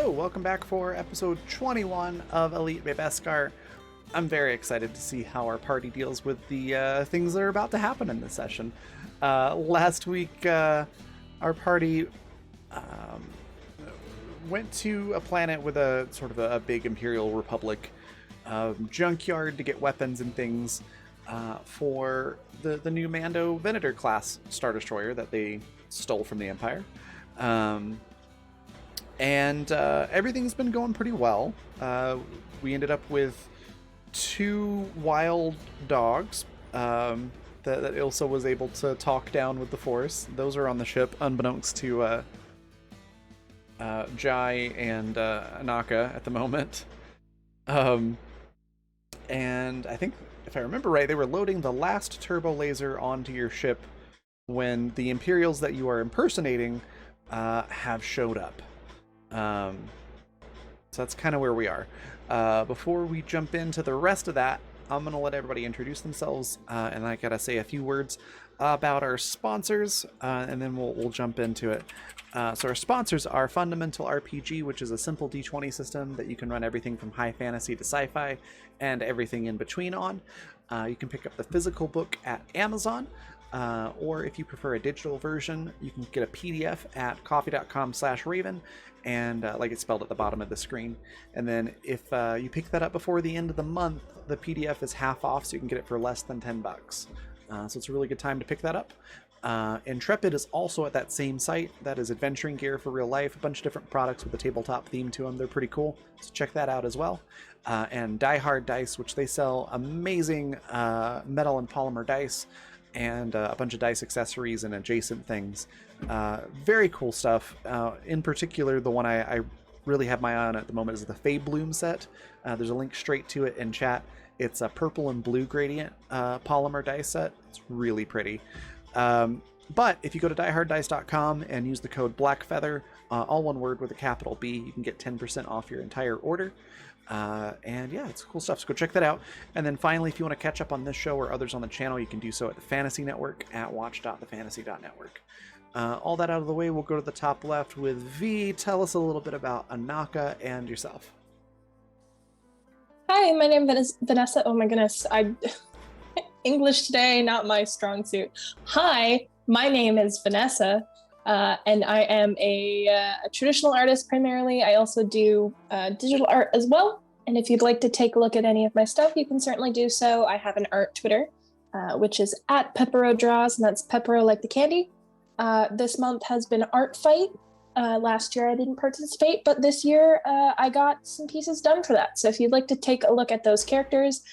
Hello, welcome back for episode 21 of Aliit by Beskar. I'm very excited to see how our party deals with the things that are about to happen in this session. Last week, our party went to a planet with a sort of a big Imperial Republic junkyard to get weapons and things for the new Mando Venator class Star Destroyer that they stole from the Empire. And everything's been going pretty well. We ended up with 2 wild dogs that Ilsa was able to talk down with the Force. Those are on the ship, unbeknownst to Jai and Anaka at the moment. And I think, if I remember right, they were loading the last turbo laser onto your ship when the Imperials that you are impersonating have showed up. So that's kind of where we are. Before we jump into the rest of that, I'm going to let everybody introduce themselves, and I gotta say a few words about our sponsors, and then we'll jump into it. So our sponsors are Fundamental RPG, which is a simple D20 system that you can run everything from high fantasy to sci-fi and everything in between on. You can pick up the physical book at Amazon, or if you prefer a digital version, you can get a PDF at coffee.com/Raven, and like it's spelled at the bottom of the screen. And then if you pick that up before the end of the month, the PDF is half off, so you can get it for less than $10. So it's a really good time to pick that up. Intrepid is also at that same site. That is adventuring gear for real life, a bunch of different products with a tabletop theme to them. They're pretty cool, so check that out as well. And Die Hard Dice, which they sell amazing metal and polymer dice, and a bunch of dice accessories and adjacent things. Very cool stuff. In particular, the one I really have my eye on at the moment is the Fey Bloom set. There's a link straight to it in chat. It's a purple and blue gradient polymer dice set. It's really pretty. But if you go to dieharddice.com and use the code BLACKFEATHER, all one word with a capital B, you can get 10% off your entire order. And yeah, it's cool stuff, so go check that out. And then finally, if you want to catch up on this show or others on the channel, you can do so at the Fantasy Network at watch.thefantasy.network. All that out of the way, we'll go to the top left with V. Tell us a little bit about Anaka and yourself. Hi, my name is Vanessa. Oh my goodness, English today, not my strong suit. Hi, my name is Vanessa. And I am a traditional artist primarily. I also do digital art as well. And if you'd like to take a look at any of my stuff, you can certainly do so. I have an art Twitter, which is at Peppero Draws, and that's Peppero like the candy. This month has been Art Fight. Last year I didn't participate, but this year I got some pieces done for that. So if you'd like to take a look at those characters,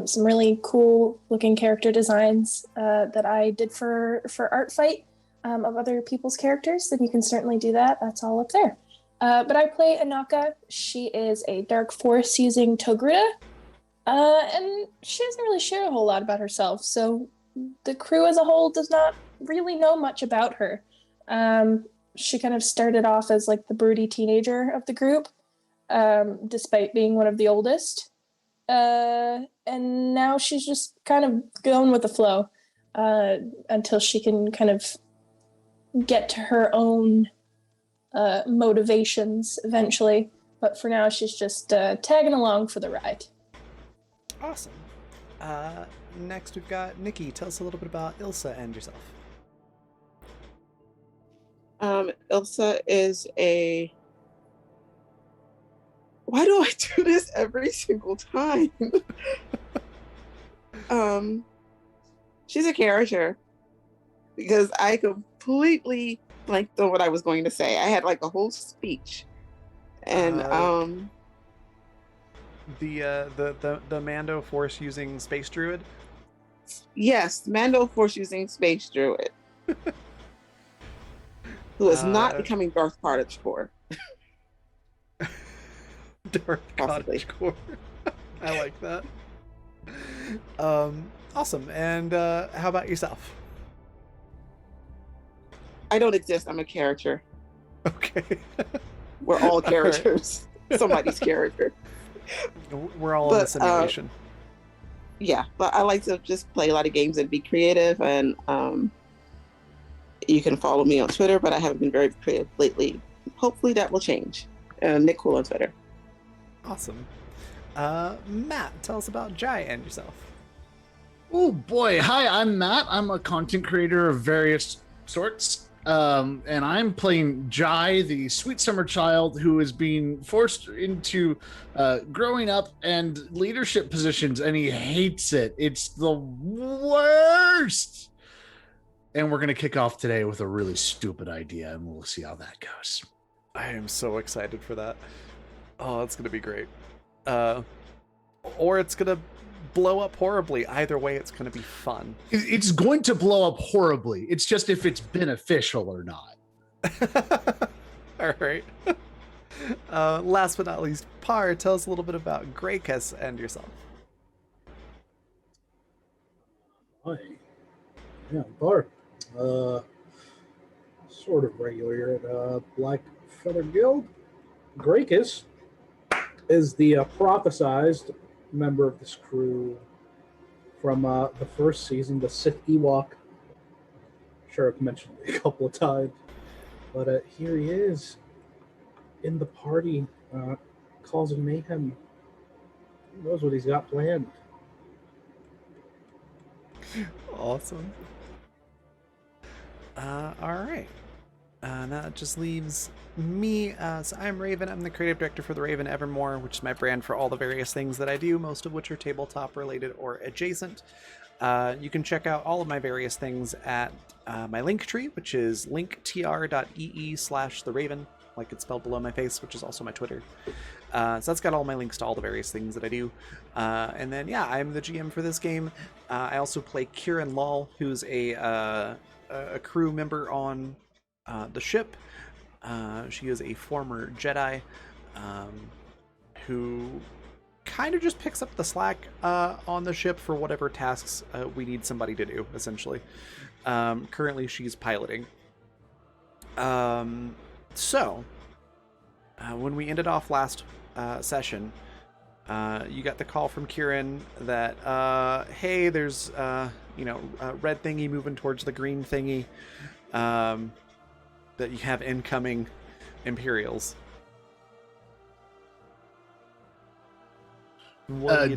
some really cool looking character designs that I did for Art Fight, of other people's characters, then you can certainly do that. That's all up there. But I play Anaka. She is a Dark Force using Togruta, and she doesn't really share a whole lot about herself, so the crew as a whole does not really know much about her. She kind of started off as like the broody teenager of the group, despite being one of the oldest, and now she's just kind of going with the flow until she can kind of get to her own motivations eventually, but for now she's just tagging along for the ride. Awesome. Next we've got Nikki. Tell us a little bit about Ilsa and yourself. Ilsa is a... Why do I do this every single time? She's a character because I completely blanked on what I was going to say. I had like a whole speech, and the Mando Force using Space Druid. Yes, Mando Force using Space Druid, who is not becoming Darth Cottagecore. Darth Cottagecore. I like that. Awesome. And how about yourself? I don't exist. I'm a character. Okay. We're all characters. Right. Somebody's character. We're all in the simulation. Yeah, but I like to just play a lot of games and be creative. And you can follow me on Twitter, but I haven't been very creative lately. Hopefully that will change. Nick Coolin's better. Awesome. Matt, tell us about Jai and yourself. Oh boy. Hi, I'm Matt. I'm a content creator of various sorts. And I'm playing Jai, the sweet summer child who is being forced into growing up and leadership positions, and he hates it. It's the worst. And we're going to kick off today with a really stupid idea, and we'll see how that goes. I am so excited for that. Oh, it's going to be great. Or it's going to blow up horribly. Either way, it's going to be fun. It's going to blow up horribly. It's just if it's beneficial or not. All right. Last but not least, Par, tell us a little bit about Greykiss and yourself. Hi. Yeah, Par. Sort of regular here at Black Feather Guild. Greykiss is the prophesized member of this crew from the first season, the Sith Ewok. Sure, I've mentioned it a couple of times, but here he is in the party, causing mayhem. Who knows what he's got planned? Awesome. All right. That just leaves me. So I'm Raven. I'm the creative director for the Raven Evermore, which is my brand for all the various things that I do, most of which are tabletop related or adjacent. You can check out all of my various things at my link tree, which is linktr.ee/theraven, like it's spelled below my face, which is also my Twitter. So that's got all my links to all the various things that I do. And then, yeah, I'm the GM for this game. I also play Kieran Lal, who's a crew member on the ship. She is a former Jedi who kind of just picks up the slack on the ship for whatever tasks we need somebody to do, essentially. Currently, she's piloting. So, when we ended off last session, you got the call from Kieran that, hey, there's, a red thingy moving towards the green thingy, that you have incoming Imperials.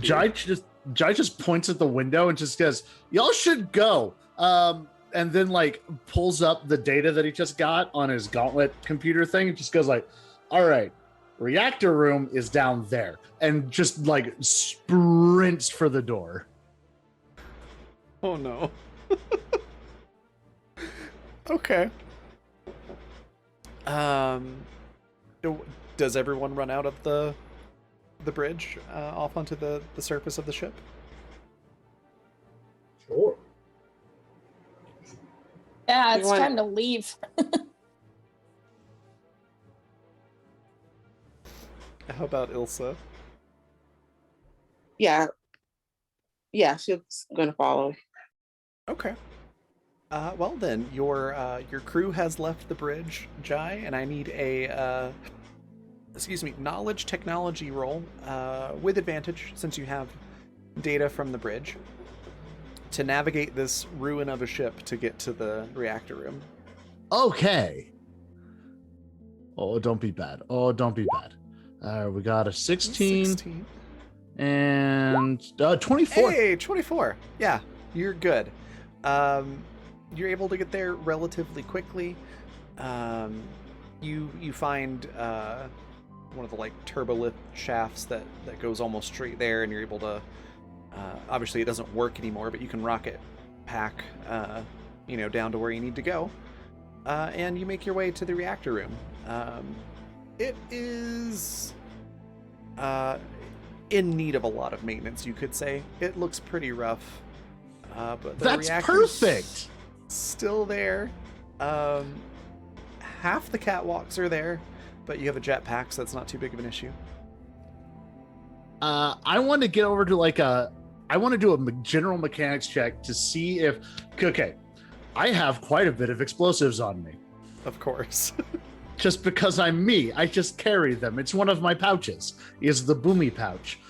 Jai just points at the window and just goes, "Y'all should go." And then like pulls up the data that he just got on his gauntlet computer thing. It just goes like, "All right, reactor room is down there," and just like sprints for the door. Oh no. Okay. Does everyone run out of the bridge off onto the surface of the ship? Sure. Yeah, it's time to leave. How about Ilsa? Yeah, she's gonna follow. Okay. Well then, your crew has left the bridge, Jai, and I need a knowledge technology roll with advantage, since you have data from the bridge, to navigate this ruin of a ship to get to the reactor room. Okay. Oh, don't be bad. We got a 16. And 24. Hey, 24. Yeah, you're good. You're able to get there relatively quickly. You find one of the like turbo lift shafts that goes almost straight there, and you're able to. Obviously, it doesn't work anymore, but you can rocket pack, down to where you need to go, and you make your way to the reactor room. It is in need of a lot of maintenance, you could say. It looks pretty rough, but the that's reactor's perfect. Still there. Half the catwalks are there, but you have a jetpack, so that's not too big of an issue. I want to get over to I want to do a general mechanics check to see if, okay, I have quite a bit of explosives on me. Of course. Just because I'm me, I just carry them. It's one of my pouches, is the boomy pouch.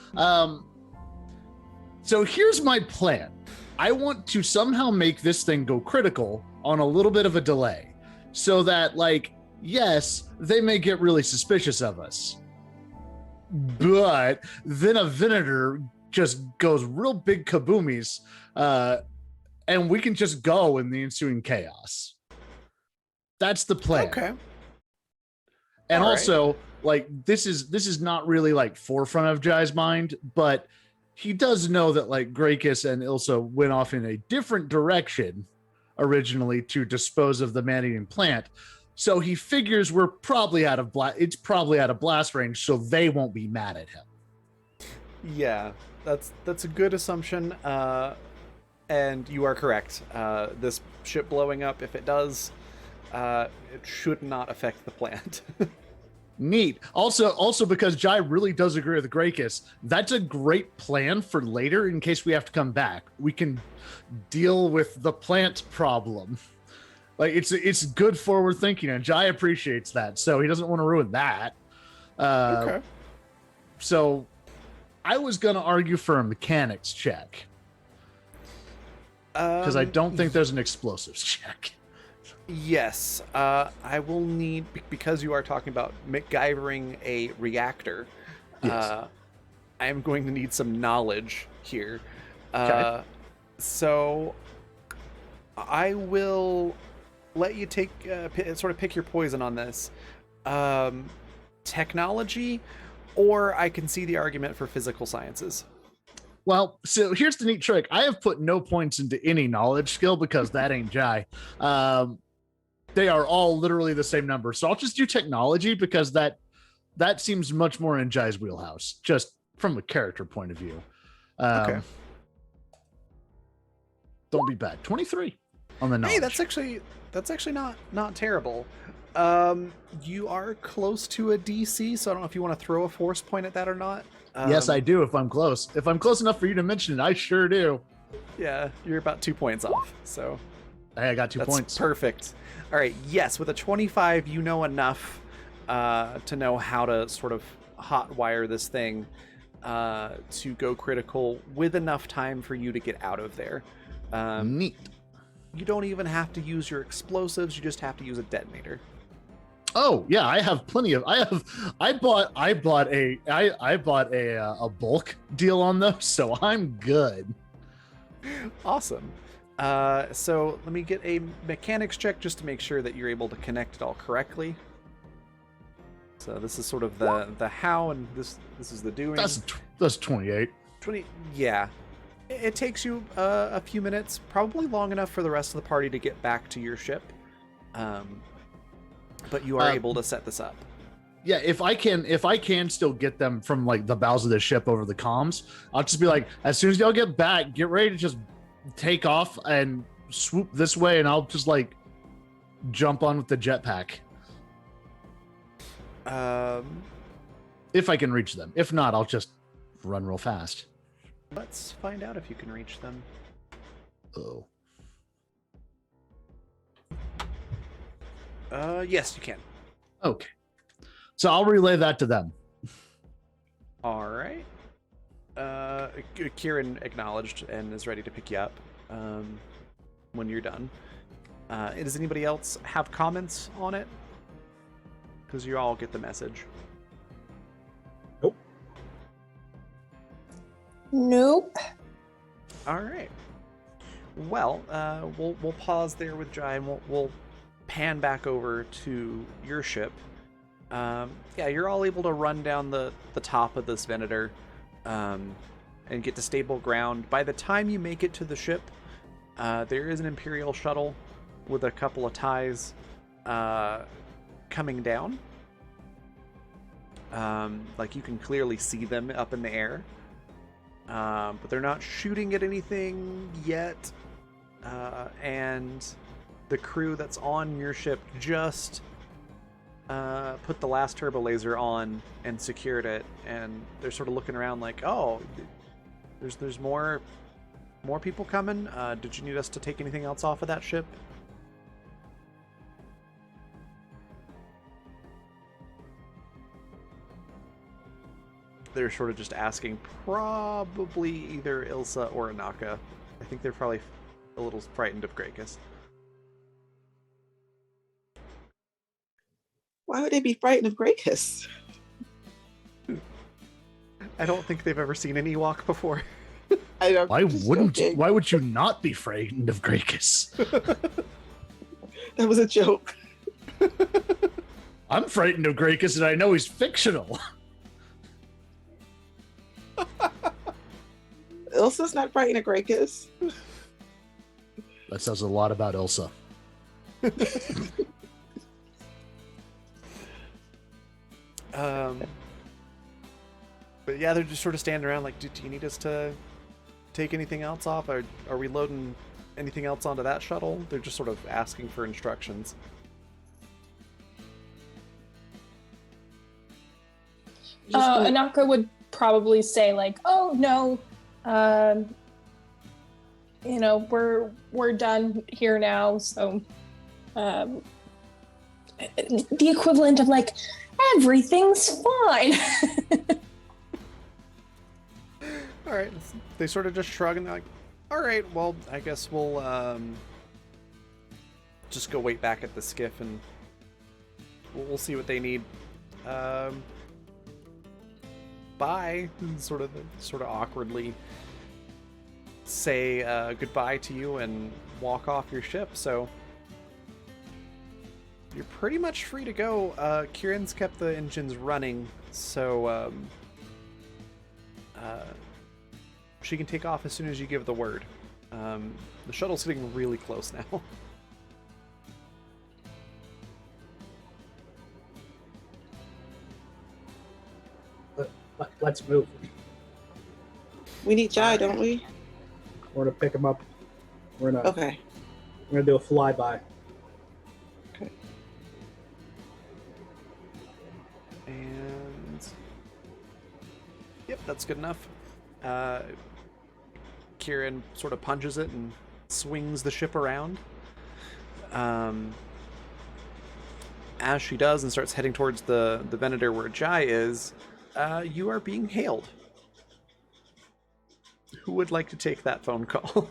So here's my plan. I want to somehow make this thing go critical on a little bit of a delay, so that like yes, they may get really suspicious of us. But then a Venator just goes real big kaboomies, and we can just go in the ensuing chaos. That's the plan. Okay. And All also, like, this is not really like forefront of Jai's mind, but he does know that like Gracchus and Ilsa went off in a different direction originally to dispose of the man-eating plant. So he figures we're probably it's probably out of blast range, so they won't be mad at him. Yeah, that's a good assumption. And you are correct. This ship blowing up, if it does, it should not affect the plant. Neat. Also because Jai really does agree with Gracchus, that's a great plan for later in case we have to come back. We can deal with the plant problem. Like it's good forward thinking, and Jai appreciates that, so he doesn't want to ruin that. Okay. So I was gonna argue for a mechanics check because I don't think there's an explosives check. Yes, I will need, because you are talking about MacGyvering a reactor. Yes. I am going to need some knowledge here. Okay. So I will let you take sort of pick your poison on this. Technology, or I can see the argument for physical sciences. Well, so here's the neat trick. I have put no points into any knowledge skill because that ain't Jai. They are all literally the same number. So I'll just do technology because that seems much more in Jai's wheelhouse, just from a character point of view. Okay. Don't be bad. 23 on the knowledge. Hey, that's actually not terrible. You are close to a DC, so I don't know if you want to throw a force point at that or not. Yes, I do if I'm close. If I'm close enough for you to mention it, I sure do. Yeah, you're about 2 points off, so Hey, I got 2 that's points. perfect. All right, yes, with a 25, you know enough to know how to sort of hotwire this thing to go critical with enough time for you to get out of there. Neat. You don't even have to use your explosives, you just have to use a detonator. Oh yeah, I have plenty of. I bought a bulk deal on those, so I'm good. Awesome. So let me get a mechanics check just to make sure that you're able to connect it all correctly. So this is sort of the how, and this is the doing. That's 28. 20. Yeah, it takes you a few minutes, probably long enough for the rest of the party to get back to your ship. But you are able to set this up. Yeah, if I can still get them from like the bows of the ship over the comms, I'll just be like, as soon as y'all get back, get ready to just take off and swoop this way, and I'll just like jump on with the jetpack. If I can reach them. If not, I'll just run real fast. Let's find out if you can reach them. Oh. Yes, you can. Okay. So I'll relay that to them. All right. Kieran acknowledged and is ready to pick you up when you're done. Does anybody else have comments on it? Because you all get the message. Nope. All right. Well, we'll pause there with Jai, and we'll pan back over to your ship. Yeah, you're all able to run down the top of this Venator and get to stable ground. By the time you make it to the ship, there is an Imperial shuttle with a couple of ties coming down. Like you can clearly see them up in the air. But they're not shooting at anything yet. And the crew that's on your ship just put the last turbo laser on and secured it, and they're sort of looking around like, oh, there's more people coming. Did you need us to take anything else off of that ship? They're sort of just asking, probably either Ilsa or Anaka. I think they're probably a little frightened of Gracchus. Why would they be frightened of Grakus? I don't think they've ever seen an Ewok before. I don't. Why just wouldn't? joking. Why would you not be frightened of Grakus? That was a joke. I'm frightened of Grakus, and I know he's fictional. Ilsa's not frightened of Grakus. That says a lot about Ilsa. But yeah, they're just sort of standing around like, do you need us to take anything else off? Are we loading anything else onto that shuttle? They're just sort of asking for instructions. Anaka would probably say like, "Oh no, we're done here now." So, the equivalent of like, "Everything's fine." All right, they sort of just shrug and they're like, "All right, well, I guess we'll just go wait back at the skiff and we'll see what they need." Bye. Sort of awkwardly say goodbye to you and walk off your ship. So you're pretty much free to go. Kieran's kept the engines running, so she can take off as soon as you give the word. The shuttle's getting really close now. Let's move. We need Jai, don't we? We're gonna pick him up. We're gonna Okay. do a flyby. And yep, that's good enough. Kieran sort of punches it and swings the ship around. As she does and starts heading towards the Venator where Jai is, you are being hailed. Who would like to take that phone call?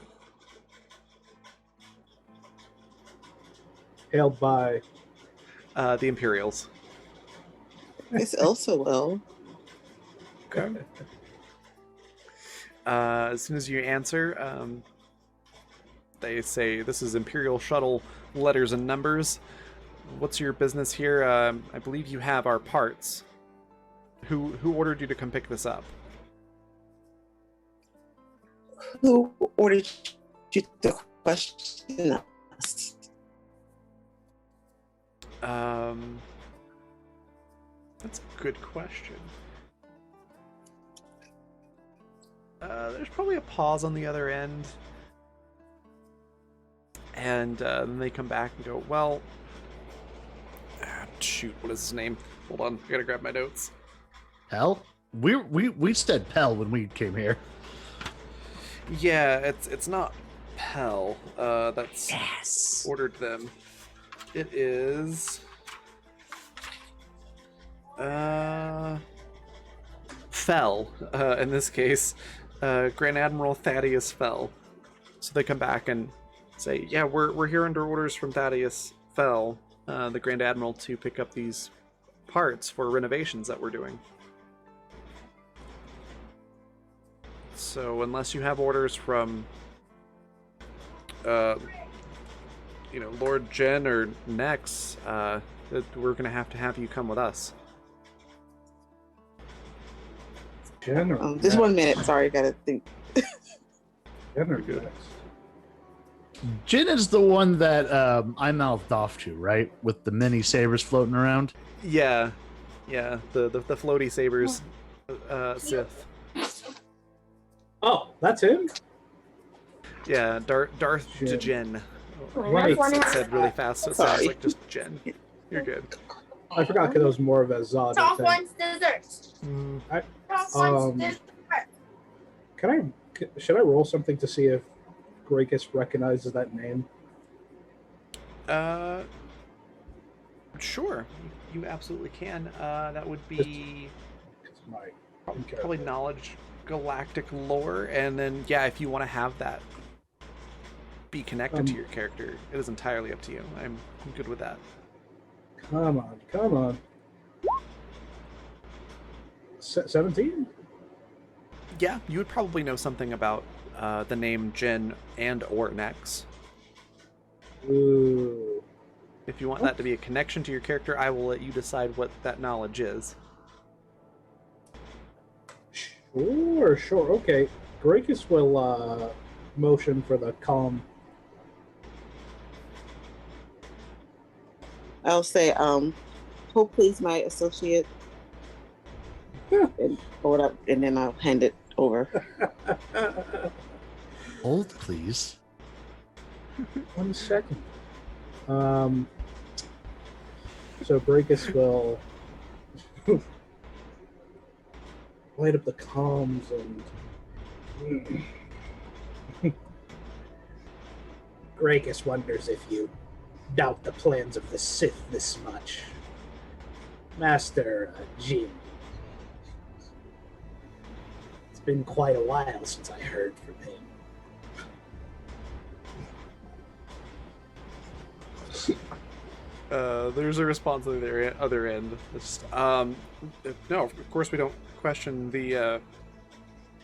Hailed by. The Imperials. I guess Elsa will. Okay. As soon as you answer, they say, "This is Imperial Shuttle, letters and numbers. What's your business here? I believe you have our parts. Who ordered you to come pick this up?" Who ordered you to question us? That's a good question. There's probably a pause on the other end. And then they come back and go, "Well, shoot, what is his name? Hold on, I gotta grab my notes." Pell? We said Pell when we came here. Yeah, it's not Pell. That's Yes. ordered them. It is Fell. In this case, Grand Admiral Thaddeus Fell. So they come back and say, "Yeah, we're here under orders from Thaddeus Fell, the Grand Admiral, to pick up these parts for renovations that we're doing. So unless you have orders from Lord Jen or Nex, we're gonna have you come with us." General. Just 1 minute. Sorry, gotta think. General. Good. Jin is the one that I mouthed off to, right? With the mini sabers floating around. Yeah, the floaty sabers, Sith. Oh, that's him? Yeah, Darth Jen. Jen. Right. It's said really fast, so it sounds Sorry. like just Jen. You're good. I forgot because it was more of a Zod Top thing. one's dessert. I- Top one's um, dessert. Should I roll something to see if Grakus recognizes that name? Sure, you absolutely can. That would be It's my probably knowledge galactic lore, and then yeah, if you want to have that be connected to your character, it is entirely up to you. I'm good with that. Come on, come on. 17? Yeah, you would probably know something about the name Jin and or Nex. Ooh. If you want that to be a connection to your character, I will let you decide what that knowledge is. Sure. Okay. Grakus will motion for the calm. I'll say, hope please, my associate, and hold up, and then I'll hand it over. Hold, please. 1 second. So Grakus will light up the comms and Grakus wonders if you doubt the plans of the Sith this much. Master Jin. It's been quite a while since I heard from him. There's a response on the other end. It's, no, of course we don't question the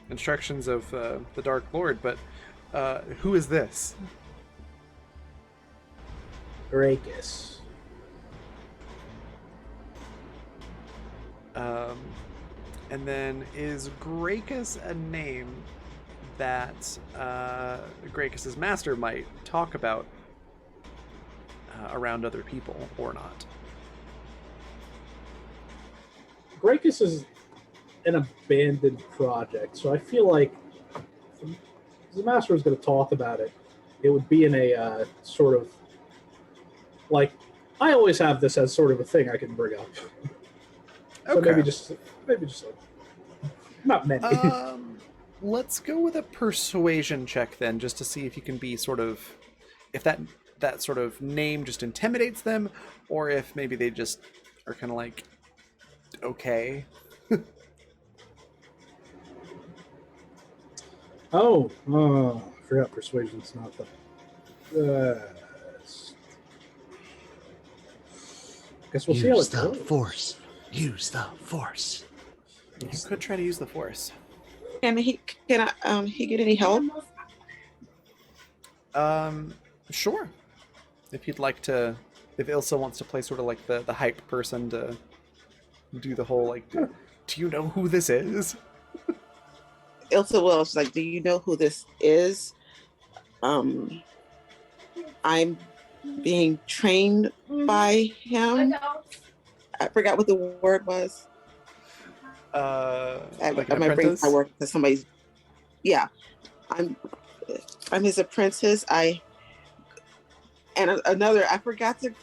instructions of the Dark Lord, but who is this? Grakus. And then is Grakus a name that Grakus's master might talk about around other people or not? Grakus is an abandoned project, so I feel like if the master was going to talk about it, it would be in a sort of like, I always have this as sort of a thing I can bring up. So Okay. maybe just like, not many. Let's go with a persuasion check then, just to see if you can be sort of, if that sort of name just intimidates them, or if maybe they just are kind of like, okay. I forgot persuasion's not the. Guess we'll see how Use it the goes. force. Use the force. You could try to use the force. Can he get any help? Sure. If you'd like to, if Ilsa wants to play sort of like the hype person to do the whole like, do you know who this is? Ilsa will. She's like, do you know who this is? I'm being trained by him. I forgot what the word was. Like an My brain, apprentice? I work for somebody's. Yeah, I'm his apprentice. Another.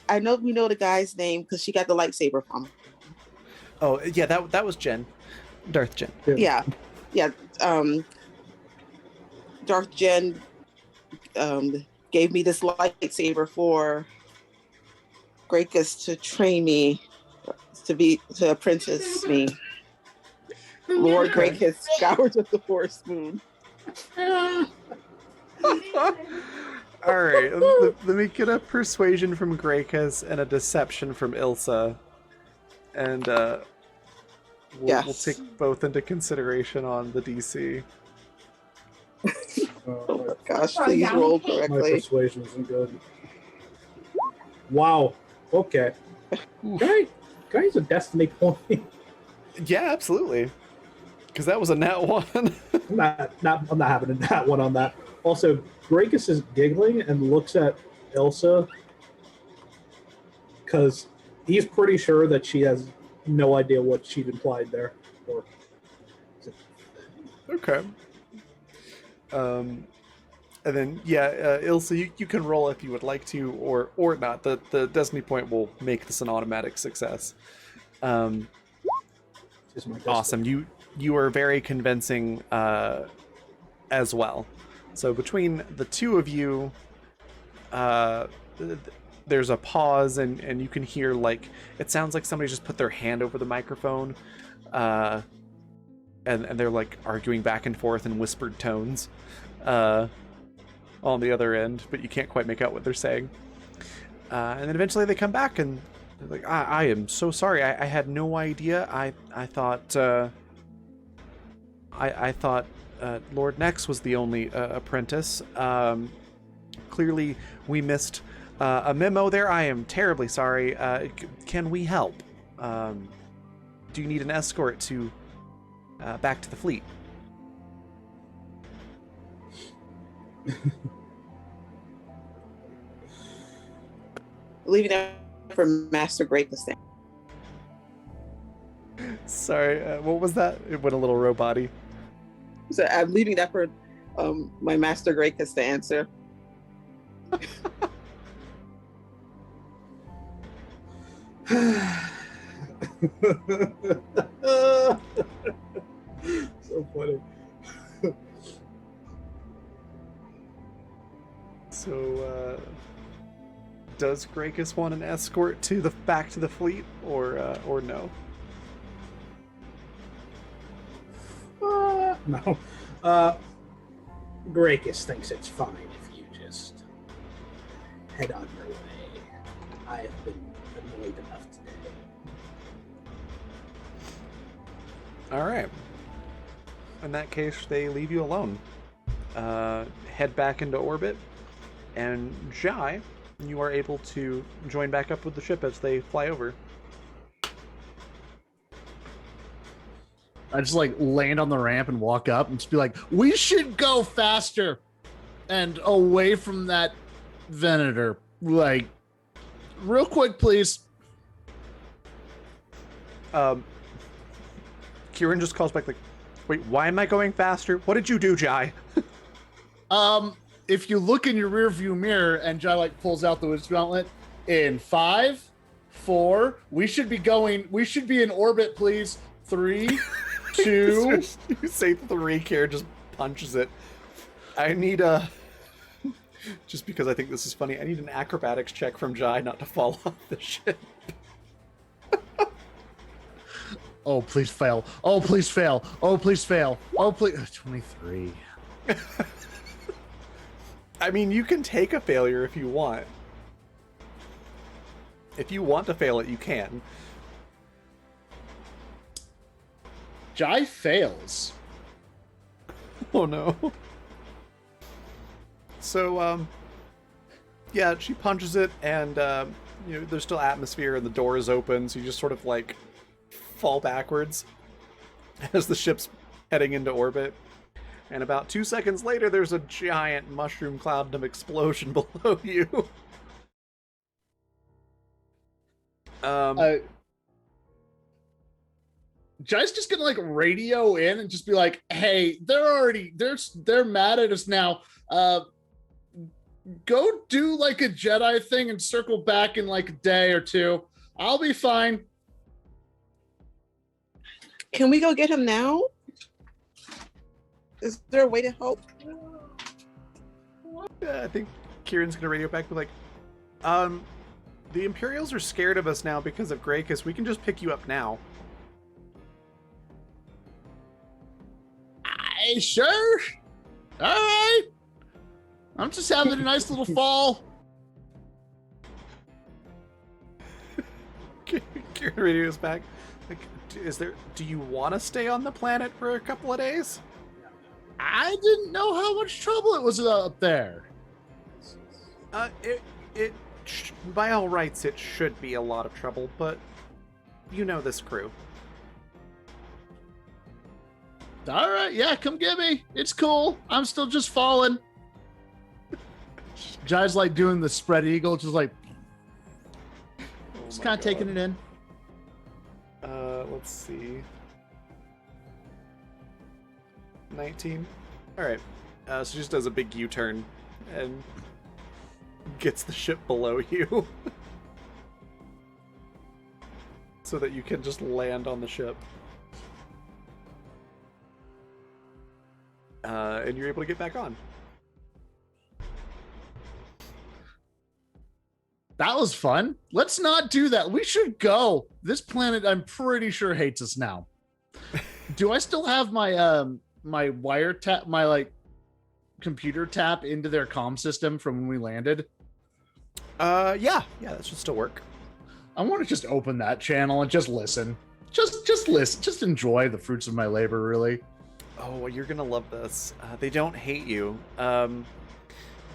I know we know the guy's name because she got the lightsaber from him. Oh yeah, that was Jen, Darth Jen. Yeah. Darth Jen gave me this lightsaber for Grakus to train me to apprentice me. Lord Grakus, Scoured of the Force Moon. All right, let me get a persuasion from Grakus and a deception from Ilsa, and we'll take both into consideration on the DC. Oh my gosh, please roll My correctly. persuasion isn't good. Wow. Okay. Can I use a destiny point? Yeah, absolutely. Because that was a nat one. I'm not having that one on that. Also, Grakus is giggling and looks at Ilsa because he's pretty sure that she has no idea what she'd implied there. Or Okay. And then Ilsa, you can roll if you would like to, or not. The destiny point will make this an automatic success. is my destiny. Awesome. You are very convincing as well. So between the two of you, there's a pause, and you can hear, like, it sounds like somebody just put their hand over the microphone, and they're like arguing back and forth in whispered tones on the other end, but you can't quite make out what they're saying. And then eventually they come back, and Like, I am so sorry. I had no idea. I thought I thought Lord Nex was the only apprentice. Clearly, we missed a memo there. I am terribly sorry. Can we help? Do you need an escort to back to the fleet? Leaving that for Master Greatness. Sorry, what was that? It went a little robot-y. So I'm leaving that for my Master Greatness to answer. So funny. So, does Grakus want an escort to the back to the fleet, or no? No. Grakus thinks it's fine if you just head on your way. I have been annoyed enough today. All right. In that case, they leave you alone. Head back into orbit, and Jai, you are able to join back up with the ship as they fly over. I just like land on the ramp and walk up and just be like, we should go faster and away from that Venator. Like, real quick, please. Kieran just calls back like, wait, why am I going faster? What did you do, Jai? If you look in your rear view mirror and Jai like pulls out the wisdom gauntlet in 5, 4, we should be in orbit, please. 3, 2. You say 3, Kieran just punches it. I need a... Just because I think this is funny, I need an acrobatics check from Jai not to fall off the ship. Oh, please fail. Oh, please fail. Oh, please fail. Oh, please. 23. I mean, you can take a failure if you want. If you want to fail it, you can. Jai fails. Oh no. So, yeah, she punches it, and, there's still atmosphere, and the door is open, so you just sort of, like, fall backwards as the ship's heading into orbit. And about 2 seconds later, there's a giant mushroom cloud of explosion below you. Jai's just gonna like radio in and just be like, "Hey, they're mad at us now. Go do like a Jedi thing and circle back in like a day or two. I'll be fine." Can we go get him now? Is there a way to help? I think Kieran's gonna radio back, be like, the Imperials are scared of us now because of Grakus. We can just pick you up now. Sure. All right. I'm just having a nice little fall. Kieran radios back. Like, do you want to stay on the planet for a couple of days? I didn't know how much trouble it was up there. By all rights, it should be a lot of trouble, but you know this crew. All right, yeah, come get me. It's cool. I'm still just falling. Jai's like doing the spread eagle, just like, just kind of taking it in. Let's see. 19. All right. So she just does a big U-turn and gets the ship below you, so that you can just land on the ship. And you're able to get back on. That was fun. Let's not do that. We should go. This planet, I'm pretty sure, hates us now. Do I still have my my wire tap, my like computer tap into their comm system from when we landed? Yeah, that should still work. I want to just open that channel and just listen. Just listen. Just enjoy the fruits of my labor, really. Oh, well, you're gonna love this. They don't hate you.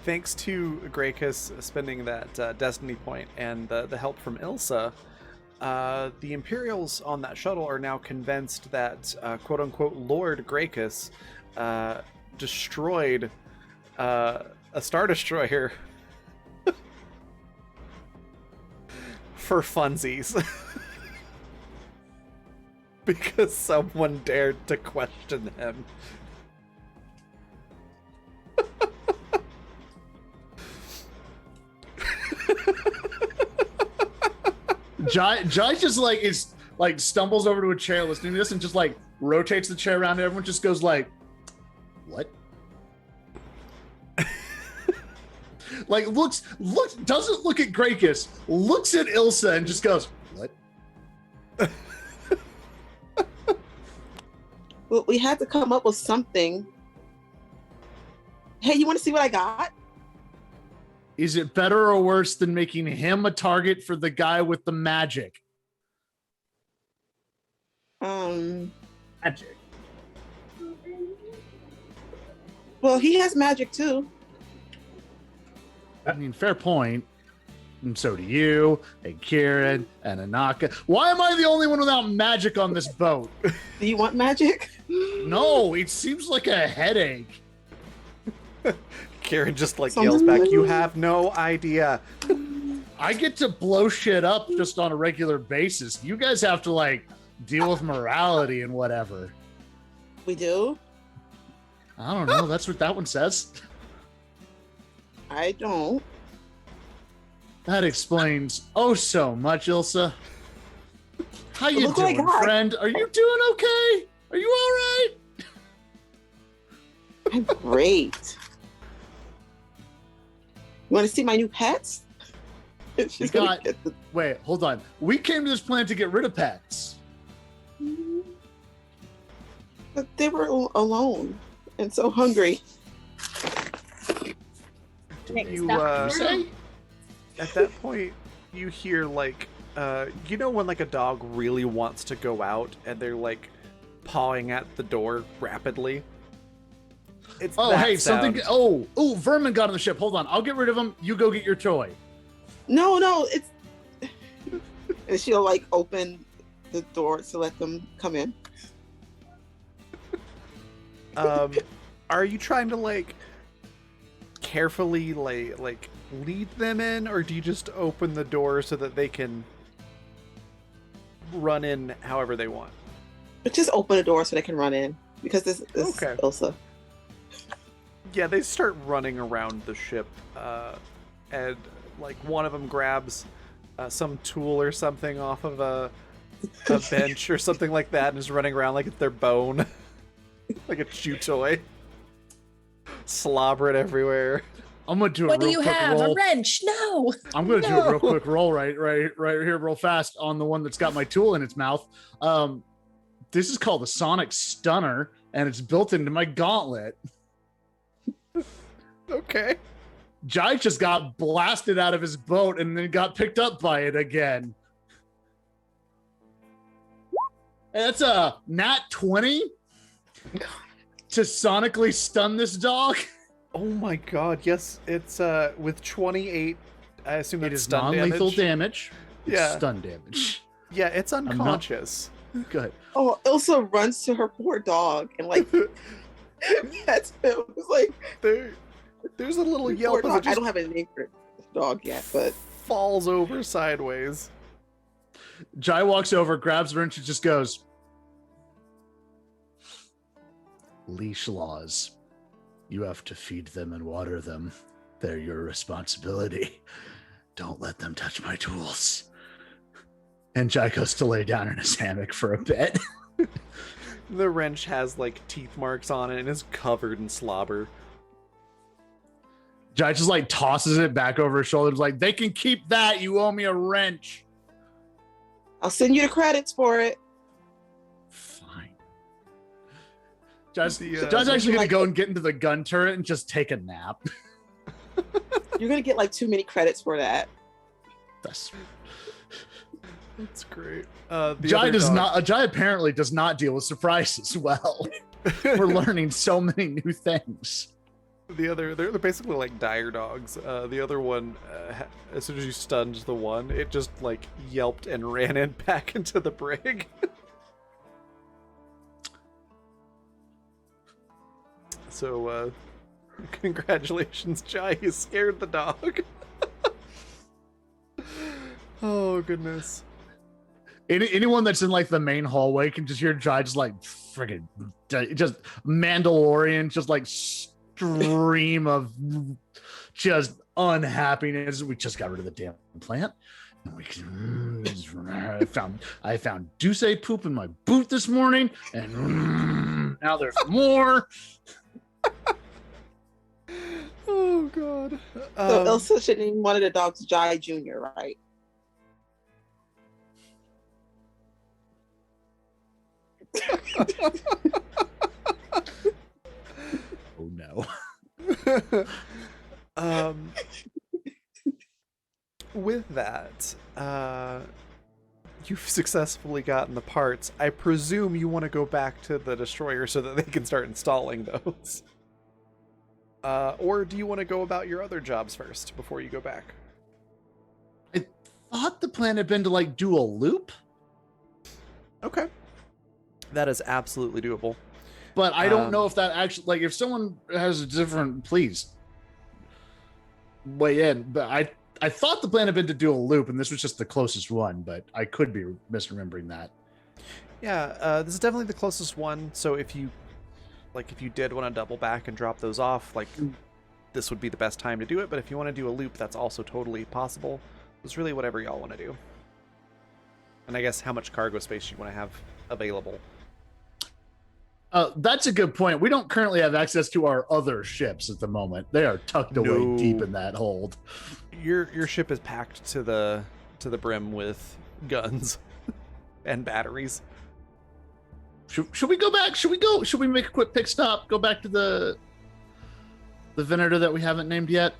Thanks to Gracchus spending that destiny point and the help from Ilsa, the Imperials on that shuttle are now convinced that quote-unquote Lord Gracchus destroyed a Star Destroyer for funsies. Because someone dared to question him. Jai just like is like stumbles over to a chair listening to this and just like rotates the chair around and everyone just goes like, what? Like looks doesn't look at Gracchus, looks at Ilsa and just goes, what? Well, we had to come up with something. Hey, you want to see what I got? Is it better or worse than making him a target for the guy with the magic? Magic. Well, he has magic too. I mean, fair point. And so do you, and Kieran, and Anaka. Why am I the only one without magic on this boat? Do you want magic? No, it seems like a headache. Kieran just like yells back, "You have no idea." I get to blow shit up just on a regular basis. You guys have to like deal with morality and whatever. We do? I don't know. That's what that one says. I don't. That explains oh so much, Ilsa. How you Look what I doing, got. friend? Are you doing okay? Are you all right? I'm great. You want to see my new pets? She's gonna got- get the- Wait, hold on. We came to this planet to get rid of pets. But they were alone and so hungry. You You say? at that point you hear like you know when like a dog really wants to go out and they're like pawing at the door rapidly. It's Oh, that hey, sound. something. Oh, vermin got on the ship. Hold on. I'll get rid of him. You go get your toy. No, it's. And she'll like open the door to let them come in. Are you trying to like carefully like lead them in, or do you just open the door so that they can run in however they want? But just open the door so they can run in because this Okay. is Ilsa. Yeah, they start running around the ship, and like one of them grabs some tool or something off of a bench or something like that, and is running around like it's their bone, like a chew toy, slobber it everywhere. I'm gonna do a What do real you quick have? roll. A wrench? No. I'm gonna do a real No. quick roll right here, real fast on the one that's got my tool in its mouth. This is called a Sonic Stunner, and it's built into my gauntlet. Okay. Jai just got blasted out of his boat and then got picked up by it again. That's a nat 20 to sonically stun this dog. Oh my god, yes, it's with 28, I assume It that's is stun non-lethal damage. damage. It's Yeah. stun damage. Yeah, it's not- unconscious. Good. Oh, Ilsa runs to her poor dog and like pets him. It's like There's a little poor yelp as dog. it I just don't have a name for this dog yet, but falls over sideways. Jai walks over, grabs the wrench, and just goes, leash laws. You have to feed them and water them. They're your responsibility. Don't let them touch my tools. And Jai goes to lay down in his hammock for a bit. The wrench has like teeth marks on it and is covered in slobber. Jai just like tosses it back over his shoulders, like, they can keep that. You owe me a wrench. I'll send you the credits for it. Fine. Jai's The, Jai's actually gonna like- go and get into the gun turret and just take a nap. You're gonna get like too many credits for that. That's That's great. Jai apparently does not deal with surprises well. We're learning so many new things. They're basically like dire dogs. The other one, as soon as you stunned the one, it just like yelped and ran back into the brig. So, congratulations, Jai. You scared the dog. Oh goodness. Anyone that's in like the main hallway can just hear Jai just like friggin' just Mandalorian, just like stream of just unhappiness. We just got rid of the damn plant. And we can, I found Duce poop in my boot this morning, and now there's more. Oh god. So Ilsa should name one of the dogs Jai Jr., right? Oh no. With that, you've successfully gotten the parts. I presume you want to go back to the destroyer so that they can start installing those. Or do you want to go about your other jobs first before you go back? I thought the plan had been to like do a loop. Okay. That is absolutely doable. But I don't know if that actually, like, if someone has a different, please weigh in. But I thought the plan had been to do a loop, and this was just the closest one, but I could be misremembering that. Yeah, this is definitely the closest one. So if you did want to double back and drop those off, like, this would be the best time to do it. But if you want to do a loop, that's also totally possible. It's really whatever y'all want to do. And I guess how much cargo space you want to have available. That's a good point. We don't currently have access to our other ships at the moment. They are tucked away deep in that hold. Your ship is packed to the brim with guns and batteries. Should we go back? Should we make a quick pit stop? Go back to the Venator that we haven't named yet?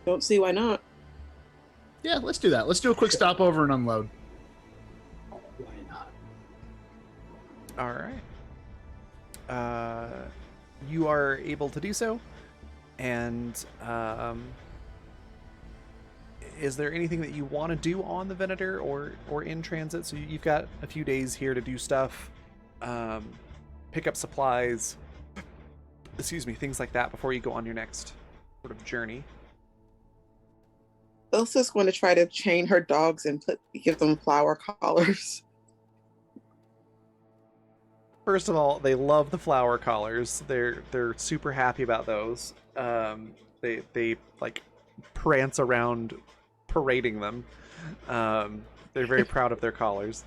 Don't see why not. Yeah, let's do that. Let's do a quick stopover and unload. Why not? All right. You are able to do so. And is there anything that you want to do on the Venator or in transit? So you've got a few days here to do stuff, pick up supplies, things like that before you go on your next sort of journey. Ilsa's going to try to train her dogs and give them flower collars. First of all, they love the flower collars. They're super happy about those. They like prance around parading them. They're very proud of their collars.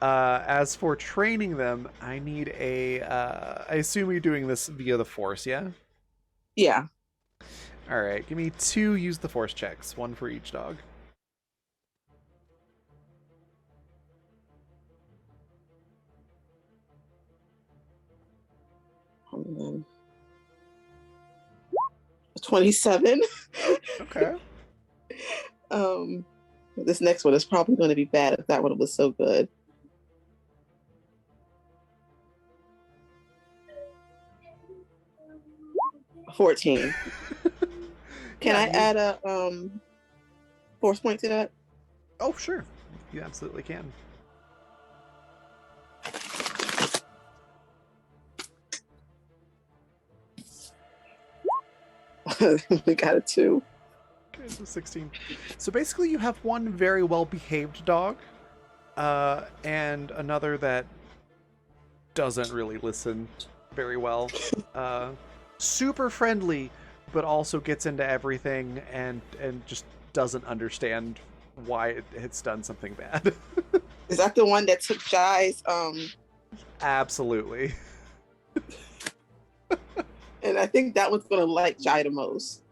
As for training them, I need I assume you're doing this via the Force, yeah? Yeah. All right, give me 2 use the Force checks, 1 for each dog. And then 27. Okay. This next one is probably going to be bad if that one was so good. $14. Can I add a force point to that? Oh, sure. You absolutely can. We got a 2. Okay, so 16. So basically you have one very well-behaved dog, and another that doesn't really listen very well. Super friendly, but also gets into everything and just doesn't understand why it's done something bad. Is that the one that took Jai's? Absolutely. And I think that one's gonna like Jai the most.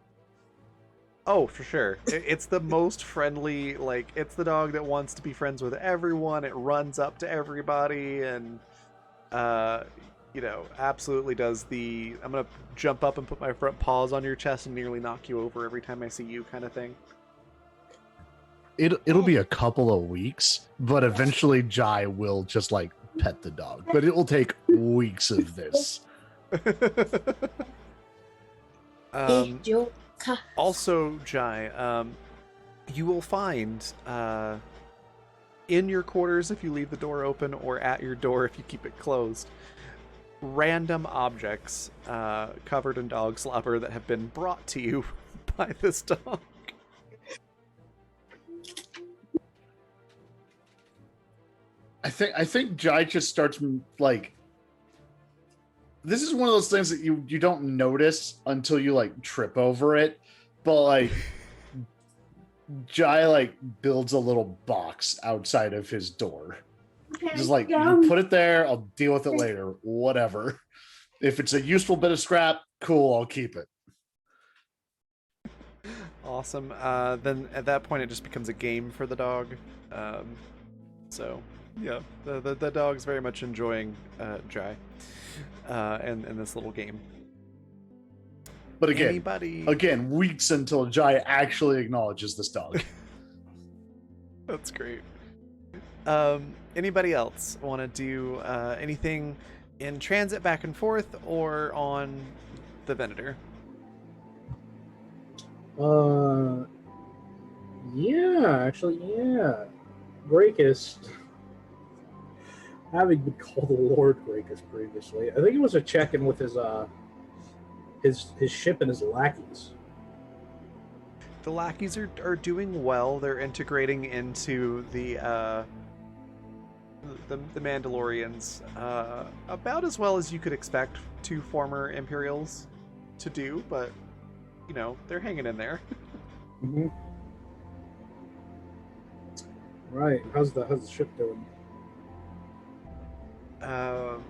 Oh, for sure. It's the most friendly, like, it's the dog that wants to be friends with everyone. It runs up to everybody, and absolutely does the I'm gonna jump up and put my front paws on your chest and nearly knock you over every time I see you kind of thing. It'll be a couple of weeks, but eventually Jai will just like pet the dog. But it will take weeks of this. Also, Jai, you will find in your quarters if you leave the door open, or at your door if you keep it closed, random objects covered in dog slobber that have been brought to you by this dog. I think Jai just starts like. This is one of those things that you don't notice until you like trip over it, but like Jai like builds a little box outside of his door. Just like, you put it there, I'll deal with it later, whatever. If it's a useful bit of scrap, cool, I'll keep it. Awesome. Then at that point, it just becomes a game for the dog. So yeah, the dog's very much enjoying Jai and this little game. But again, Anybody... weeks until Jai actually acknowledges this dog. That's great. Anybody else want to do anything in transit back and forth or on the Venator? Yeah. Gracchus, having been called Lord Gracchus previously, I think it was a check-in with his ship and his lackeys. The lackeys are doing well. They're integrating into the Mandalorians about as well as you could expect two former Imperials to do, but they're hanging in there. Mm-hmm. Right. How's the ship doing? Oh,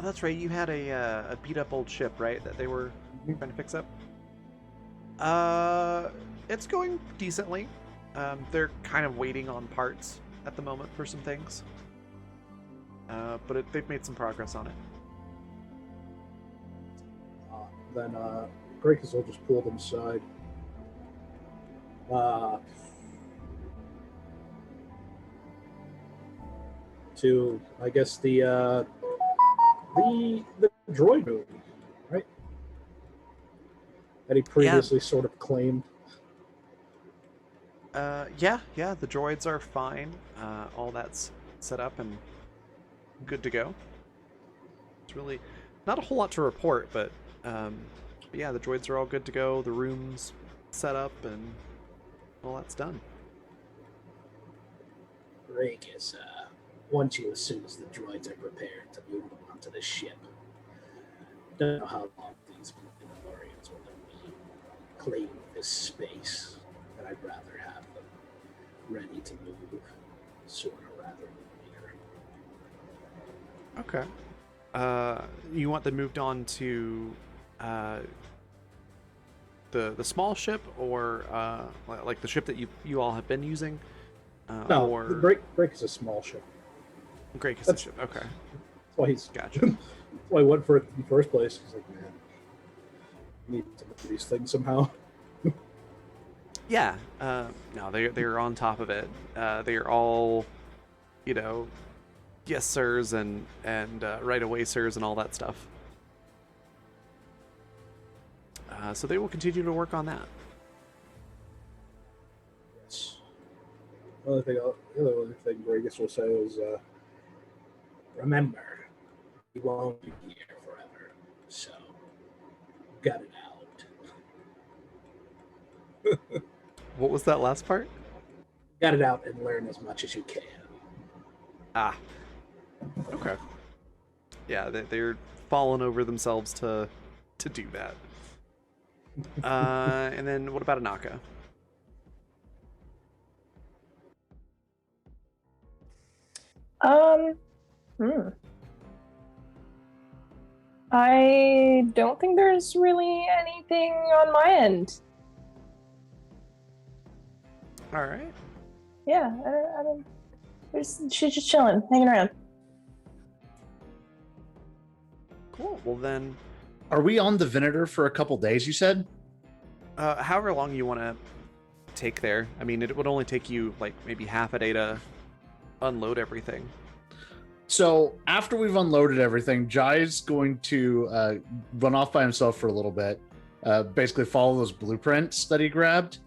that's right. You had a beat up old ship, right? That they were trying to fix up. It's going decently. They're kind of waiting on parts at the moment for some things. But they've made some progress on it. Then Gracchus will just pull them aside. To, I guess, the droid movie, right? That he previously sort of claimed. Yeah, the droids are fine. All that's set up and good to go. It's really not a whole lot to report, but yeah, the droids are all good to go. The room's set up and all that's done. Gracchus, want you as soon as the droids are prepared to move them onto the ship. Don't know how long these Mandalorians will be claiming this space, but I'd rather have them ready to move sooner rather than later. Okay. You want them moved on to the small ship, or like the ship that you all have been using? No, or... the Break is a small ship. Gracchus is a ship. Okay. That's why he's Gotcha. That's why I went for it in the first place. He's like, man, I need to look at these things somehow. Yeah. No, they're on top of it. They're all, yes sirs and right away sirs and all that stuff. So they will continue to work on that. Yes. The other thing Gracchus will say is, remember, we won't be here forever, so gut it out. What was that last part? Gut it out and learn as much as you can. Ah. Okay. Yeah, they're falling over themselves to do that. And then what about Anaka? I don't think there's really anything on my end. All right. Yeah, she's just chilling, hanging around. Cool. Well then, Are we on the Venator for a couple days, you said? however long you want to take there. I mean, it would only take you like maybe half a day to unload everything. So after we've unloaded everything, Jai's going to run off by himself for a little bit, basically follow those blueprints that he grabbed,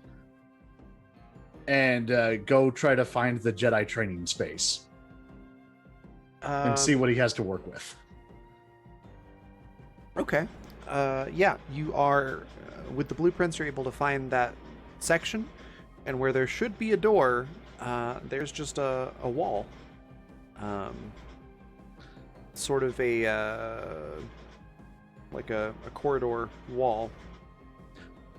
and go try to find the Jedi training space and see what he has to work with. Okay. Yeah, you are, with the blueprints, you're able to find that section, and where there should be a door, there's just a wall. Sort of like a corridor wall.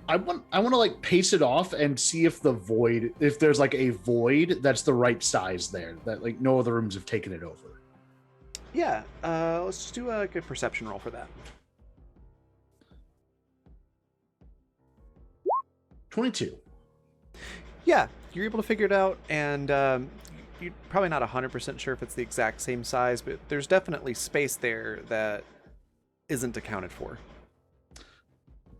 I want to like pace it off and see if there's like a void that's the right size there, that like no other rooms have taken it over. Yeah, let's just do a good perception roll for that. 22. Yeah, you're able to figure it out, and you're probably not 100% sure if it's the exact same size, but there's definitely space there that isn't accounted for.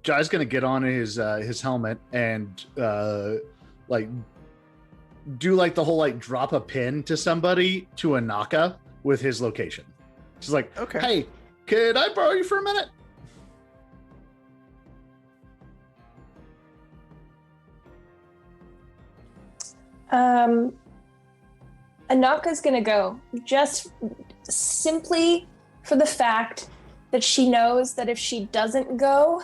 Jai's gonna get on his helmet and like do like the whole like drop a pin to somebody to a Naka with his location. She's like, Okay. Hey, could I borrow you for a minute? Anaka's gonna go just simply for the fact that she knows that if she doesn't go,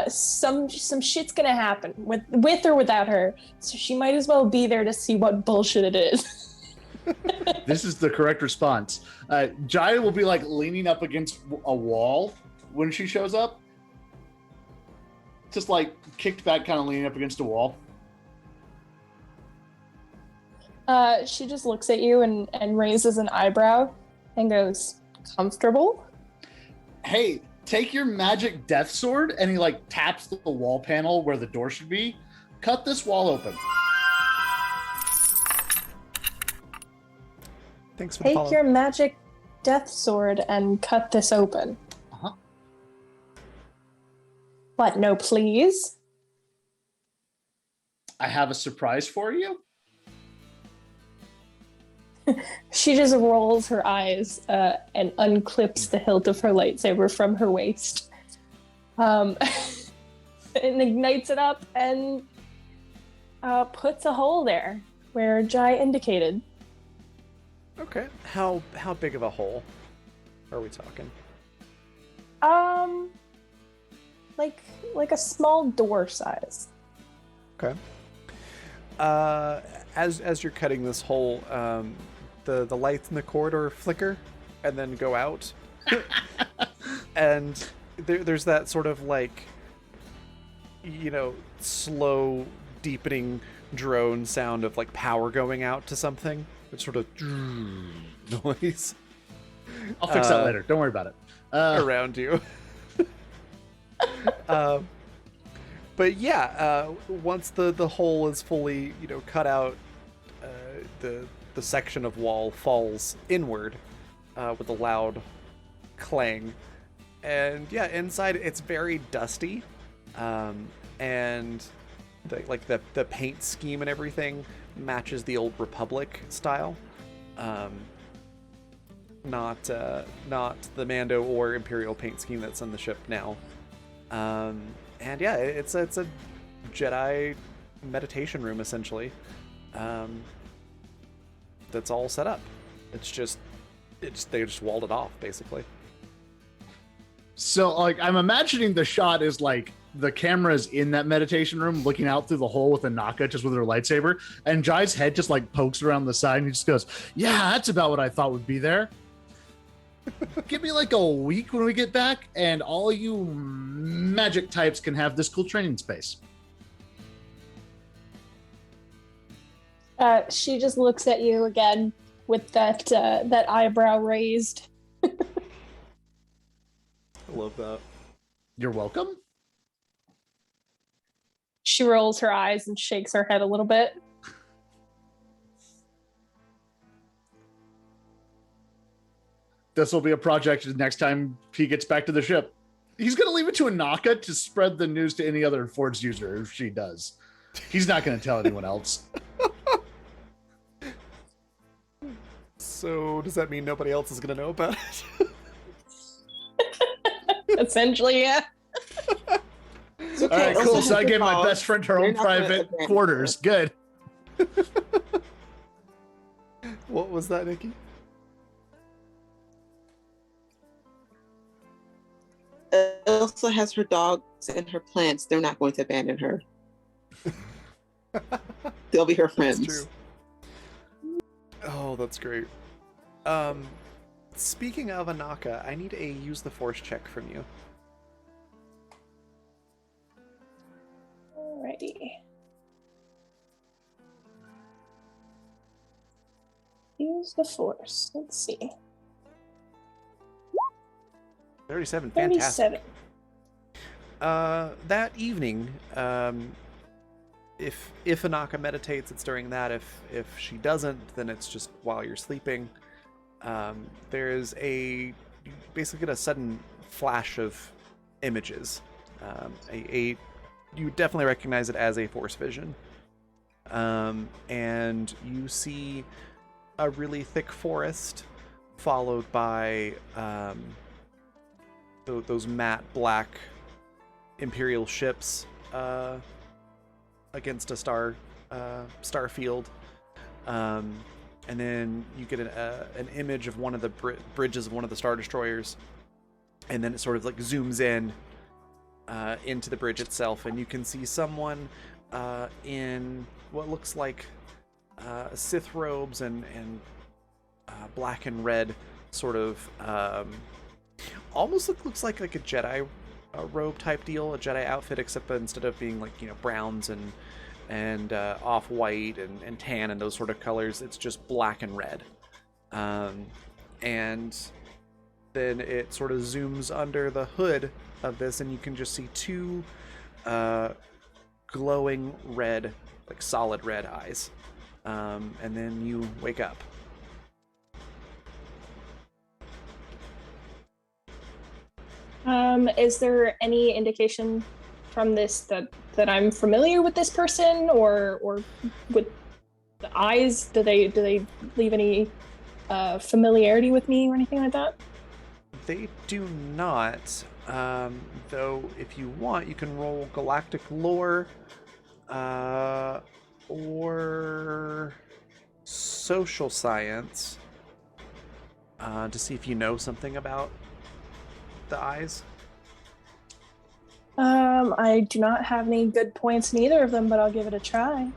some shit's gonna happen with or without her. So she might as well be there to see what bullshit it is. This is the correct response. Jai will be like leaning up against a wall when she shows up. Just like kicked back, kind of leaning up against a wall. She just looks at you and raises an eyebrow and goes, "Comfortable?" Hey, take your magic death sword, and he like taps the wall panel where the door should be. Cut this wall open. Thanks for the Take follow. your magic death sword and cut this open. Uh-huh. What? No, please. I have a surprise for you. She just rolls her eyes and unclips the hilt of her lightsaber from her waist, and ignites it up and puts a hole there where Jai indicated. Okay. How big of a hole are we talking? Like a small door size. Okay. As you're cutting this hole, the lights in the corridor flicker and then go out, and there's that sort of like, slow deepening drone sound of like power going out to something. It's sort of noise. I'll fix that later. Don't worry about it. Around you. But yeah, once the hole is fully cut out, the section of wall falls inward with a loud clang, and yeah, inside it's very dusty, and the paint scheme and everything matches the old Republic style, not the Mando or Imperial paint scheme that's on the ship now. And yeah, it's a Jedi meditation room essentially. That's all set up. They just walled it off basically. So like I'm imagining the shot is like the camera's in that meditation room looking out through the hole with Anaka just with her lightsaber, and Jai's head just like pokes around the side and he just goes, "Yeah, that's about what I thought would be there." Give me like a week when we get back, and all you magic types can have this cool training space. She just looks at you again with that eyebrow raised. I love that. You're welcome. She rolls her eyes and shakes her head a little bit. This will be a project next time he gets back to the ship. He's going to leave it to Anaka to spread the news to any other Forge user if she does. He's not going to tell anyone else. So does that mean nobody else is going to know about it? Essentially, yeah. It's okay. All right, Elsa cool. has So I the gave my call. best friend her They're own not gonna private abandon quarters. her. Good. What was that, Nikki? Elsa has her dogs and her plants. They're not going to abandon her. They'll be her friends. That's true. Oh, that's great. Speaking of Anaka, I need a use the force check from you. Alrighty. Use the force. Let's see. 37, fantastic. 37. That evening, if Anaka meditates, it's during that. If she doesn't, then it's just while you're sleeping. There is you basically get a sudden flash of images. You definitely recognize it as a force vision. And you see a really thick forest followed by those matte black Imperial ships against a star field. And then you get an image of one of the bridges of one of the Star Destroyers, and then it sort of like zooms in into the bridge itself, and you can see someone in what looks like Sith robes and black and red, sort of almost looks like a Jedi robe type deal, a Jedi outfit, except that instead of being like browns and off-white and tan and those sort of colors, it's just black and red. And then it sort of zooms under the hood of this, and you can just see two glowing red, like solid red eyes. And then you wake up. Is there any indication from this that I'm familiar with this person, or with the eyes? Do they leave any familiarity with me or anything like that? They do not. Though, if you want, you can roll Galactic Lore or Social Science to see if you know something about the eyes. I do not have any good points in either of them, but I'll give it a try.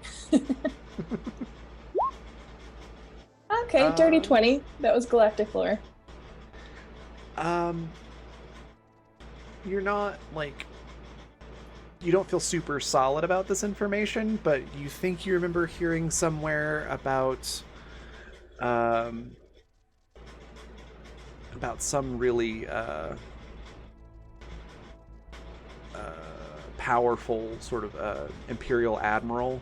Okay, dirty 20. That was Galactic Lore. You're not you don't feel super solid about this information, but you think you remember hearing somewhere about some really powerful sort of Imperial admiral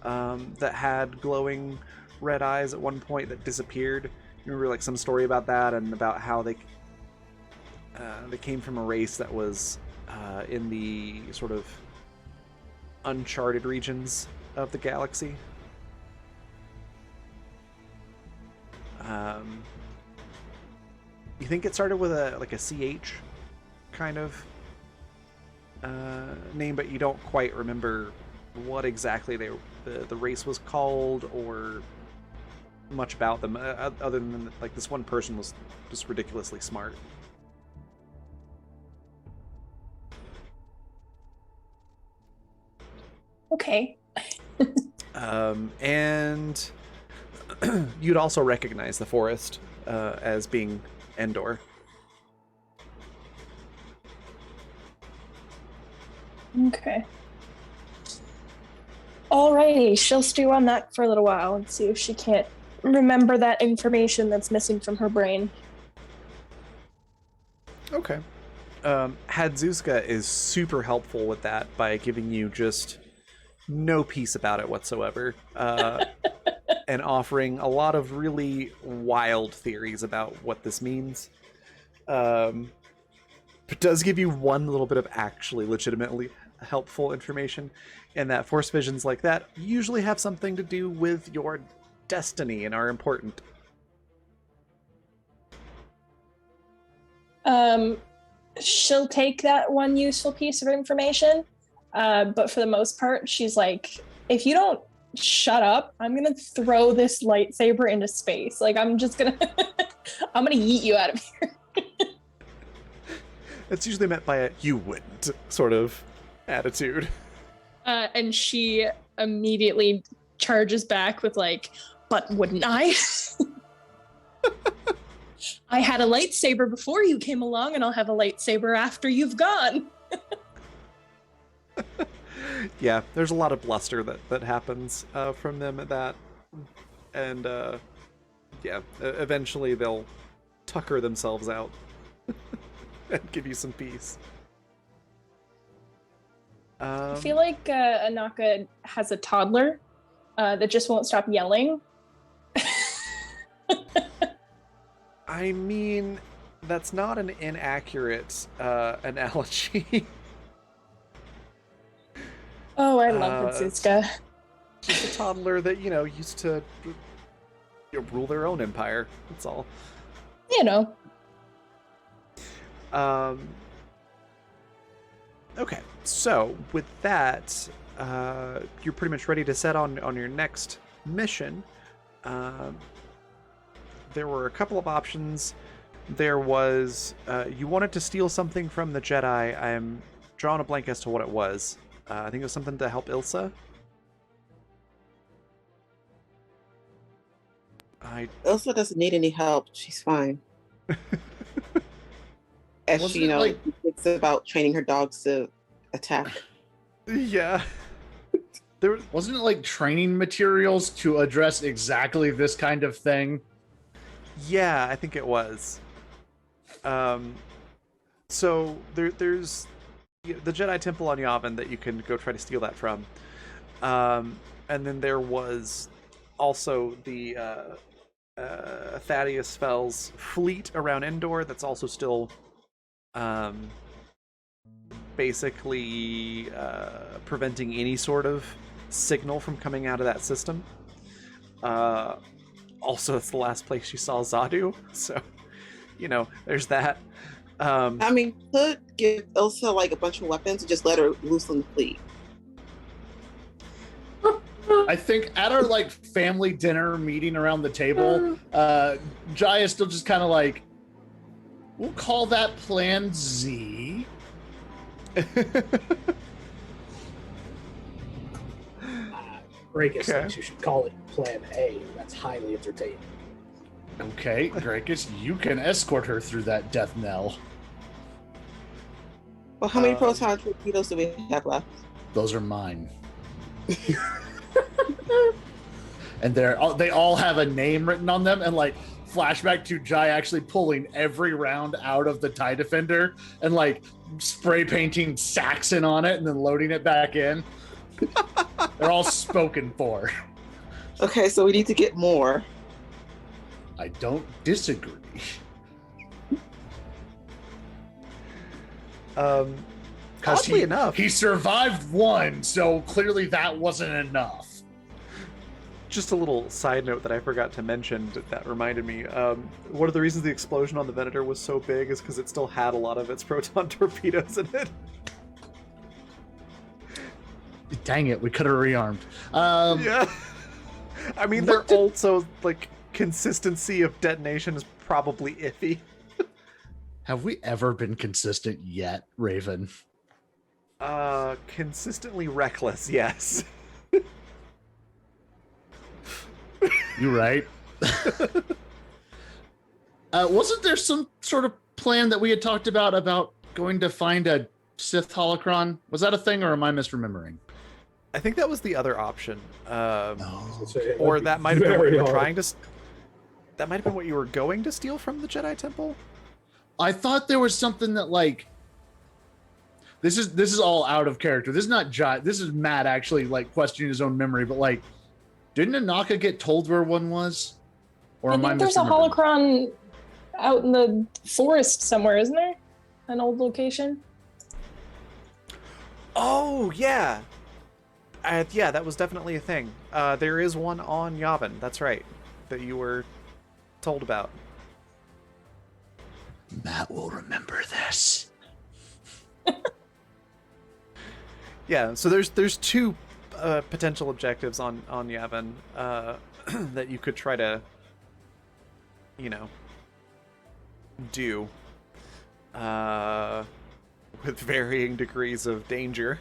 that had glowing red eyes at one point that disappeared. You remember some story about that, and about how they came from a race that was in the sort of uncharted regions of the galaxy. You think it started with a CH kind of name, but you don't quite remember what exactly the race was called or much about them, other than this one person was just ridiculously smart. Okay. And you'd also recognize the forest as being Endor. Okay. Alrighty, she'll stew on that for a little while and see if she can't remember that information that's missing from her brain. Okay. Hadzuska is super helpful with that by giving you just no peace about it whatsoever. and offering a lot of really wild theories about what this means. It does give you one little bit of actually legitimately helpful information, and that force visions like that usually have something to do with your destiny and are important. She'll take that one useful piece of information, but for the most part, she's like, if you don't shut up, I'm gonna throw this lightsaber into space. Like, I'm just gonna, I'm gonna yeet you out of here. It's usually meant by a "you wouldn't" sort of attitude. And she immediately charges back with like, but wouldn't I? I had a lightsaber before you came along, and I'll have a lightsaber after you've gone. Yeah, there's a lot of bluster that happens from them at that. And yeah, eventually they'll tucker themselves out and give you some peace. I feel like Anaka has a toddler that just won't stop yelling. I mean, that's not an inaccurate analogy. Oh, I love Hitsuska. Just a toddler that, used to rule their own empire. That's all. You know. Okay, so with that, you're pretty much ready to set on your next mission. There were a couple of options. There was, you wanted to steal something from the Jedi. I'm drawing a blank as to what it was. I think it was something to help Ilsa. Ilsa doesn't need any help. She's fine. As Wasn't she, it like- it's about training her dogs to attack. Yeah. Wasn't it like training materials to address exactly this kind of thing? Yeah, I think it was. So there's the Jedi Temple on Yavin that you can go try to steal that from. And then there was also the Thaddeus Fell's fleet around Endor that's also still basically preventing any sort of signal from coming out of that system. Also, it's the last place you saw Zadu, so, there's that. I mean, could give Ilsa like a bunch of weapons and just let her loose on the fleet. I think at our like family dinner meeting around the table, Jai is still just kind of like, we'll call that Plan Z. Grakis Okay. thinks you should call it Plan A. That's highly entertaining. Okay, Grakis, you can escort her through that death knell. Well, how many proton torpedoes do we have left? Those are mine. And they all have a name written on them, and like flashback to Jai actually pulling every round out of the TIE Defender and like spray painting Saxon on it and then loading it back in. They're all spoken for. Okay, so we need to get more. I don't disagree. Oddly enough, he survived one, so clearly that wasn't enough. just a little side note that I forgot to mention that reminded me. One of the reasons the explosion on the Venator was so big is because it still had a lot of its proton torpedoes in it. Dang it, we could have rearmed. Yeah. I mean, they're also, like, consistency of detonation is probably iffy. Have we ever been consistent yet, Raven? Consistently reckless, yes. You right. Wasn't there some sort of plan that we had talked about going to find a Sith holocron? Was that a thing, or am I misremembering? I think that was the other option. It Or would be that might have been what very you were hard. trying to... That might have been what you were going to steal from the Jedi Temple? I thought there was something that like this is all out of character. This is not Jai. This is Matt actually like questioning his own memory, but like Didn't Anaka get told where one was? Or I am I think there's a misremembering? holocron out in the forest somewhere, isn't there? An old location. Oh, yeah. Yeah, that was definitely a thing. There is one on Yavin, that's right, that you were told about. Matt will remember this. Yeah, so there's two potential objectives on Yavin that you could try to, do with varying degrees of danger.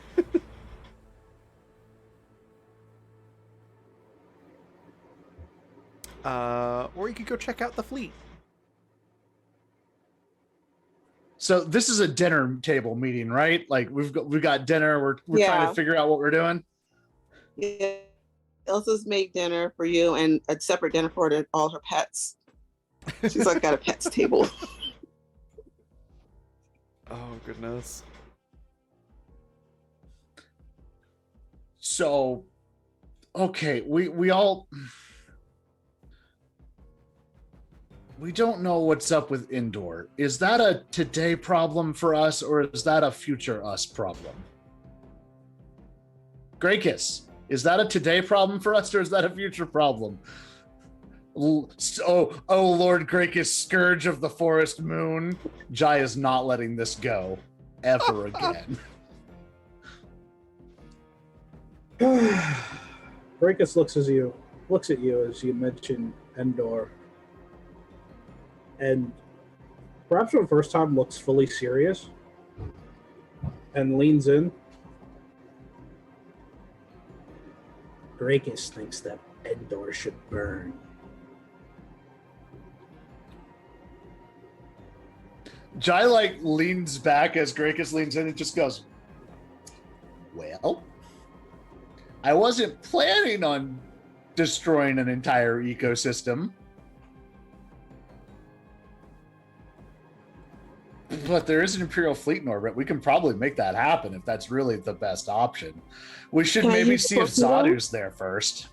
Or you could go check out the fleet. So this is a dinner table meeting, right? Like we've got dinner. We're trying Yeah. to figure out what we're doing. Yeah. Elsa's made dinner for you and a separate dinner for all her pets. She's like got a pets table. Oh, goodness. So, okay, we don't know what's up with Indoor. Is that a today problem for us, or is that a future us problem? Graykiss, is that a today problem for us, or is that a future problem? Oh, Lord Graykiss, Scourge of the Forest Moon. Jai is not letting this go ever again. Breakus looks at you as you mention Endor, and perhaps for the first time looks fully serious and leans in. Breakus thinks that Endor should burn. Jai leans back as Graykus leans in and just goes, well, I wasn't planning on destroying an entire ecosystem. But there is an Imperial fleet in orbit. We can probably make that happen if that's really the best option. We should Can I maybe use the see if torpedo? Zadu's there first.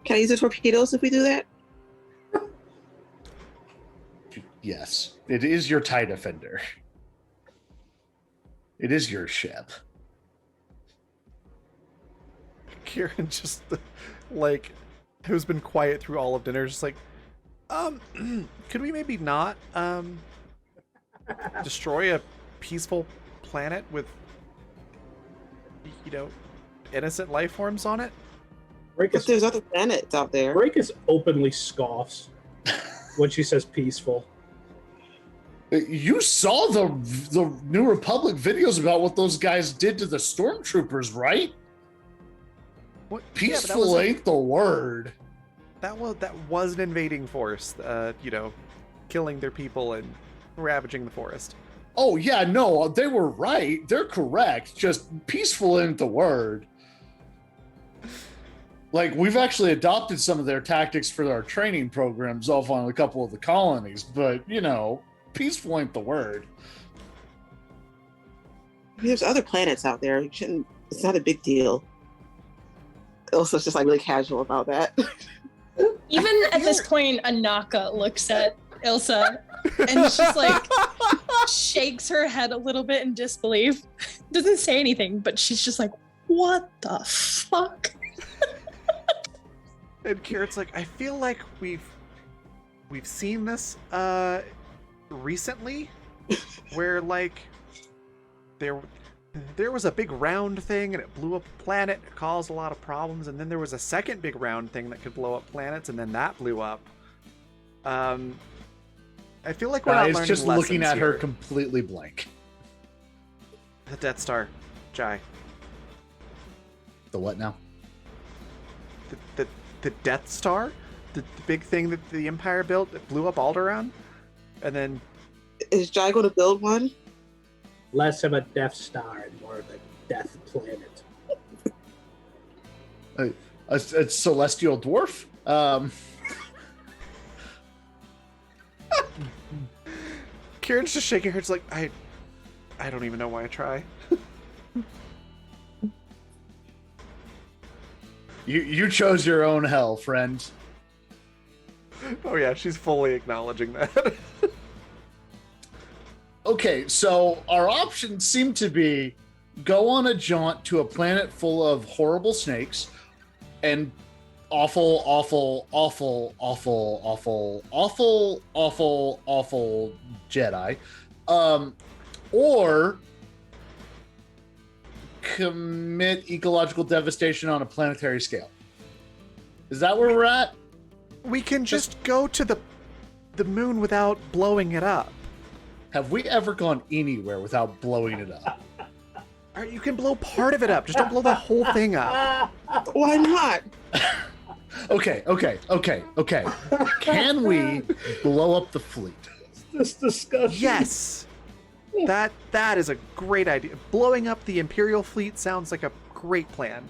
Can I use the torpedoes if we do that? Yes, it is your TIE Defender. It is your ship. Kieran just, who's been quiet through all of dinner, just like, could we maybe not, destroy a peaceful planet with, innocent life forms on it? But Breakus there's other planets out there. openly scoffs when she says peaceful. You saw the New Republic videos about what those guys did to the stormtroopers, right? What? Peaceful ain't the word. That was an invading force, killing their people and ravaging the forest. Oh yeah, no, they were right. They're correct. Just peaceful isn't the word. We've actually adopted some of their tactics for our training programs off on a couple of the colonies, but peaceful ain't the word. There's other planets out there. It's not a big deal. Elsa's just really casual about that. Even at this point, Anaka looks at Ilsa and she's shakes her head a little bit in disbelief. Doesn't say anything, but she's just like, what the fuck? And Kieran's like, I feel like we've seen this recently, where there was a big round thing and it blew up a planet, it caused a lot of problems, and then there was a second big round thing that could blow up planets, and then that blew up. I feel like we're not learning just lessons looking at her here. completely blank. The Death Star, Jai. The what now? The Death Star, the big thing that the Empire built that blew up Alderaan, and then Is Jai going to build one? Less of a Death Star and more of a Death Planet. A celestial dwarf. Kieran's just shaking her. It's like, I don't even know why I try. You chose your own hell, friend. Oh yeah, she's fully acknowledging that. Okay, so our options seem to be go on a jaunt to a planet full of horrible snakes and awful Jedi, or commit ecological devastation on a planetary scale. Is that where we're at? We can just go to the moon without blowing it up. Have we ever gone anywhere without blowing it up? All right, you can blow part of it up. Just don't blow the whole thing up. Why not? Okay. Can we blow up the fleet? This discussion. Yes. That is a great idea. Blowing up the Imperial fleet sounds like a great plan.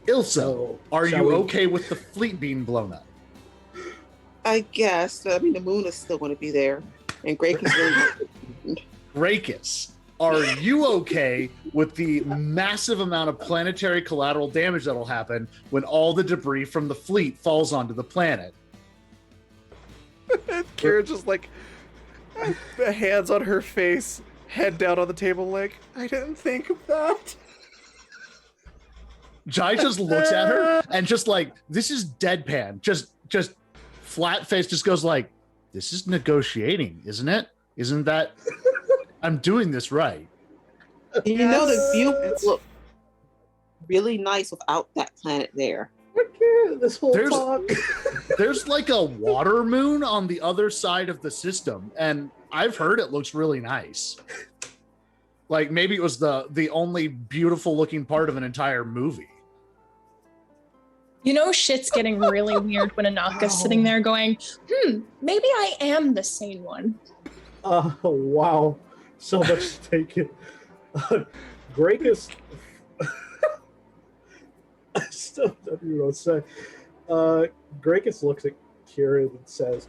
Ilsa, So, are shall you we- okay with the fleet being blown up? I guess. I mean, the moon is still going to be there, and Greg is really. Rakus, are you okay with the massive amount of planetary collateral damage that'll happen when all the debris from the fleet falls onto the planet? Kira just like hands on her face, head down on the table, like I didn't think of that. Jai just looks at her and just like, this is deadpan, just flat face, just goes like, this is negotiating, isn't it? Isn't that? I'm doing this right. You know, the Yes, view it's- would look really nice without that planet there. I can't. This whole There's- talk. There's like a water moon on the other side of the system, and I've heard it looks really nice. Like maybe it was the only beautiful looking part of an entire movie. You know, shit's getting really weird when Anaka's sitting there going, maybe I am the sane one. Wow. So much to take it. Grakus. I still don't even know what to say. Grakus looks at Kieran and says,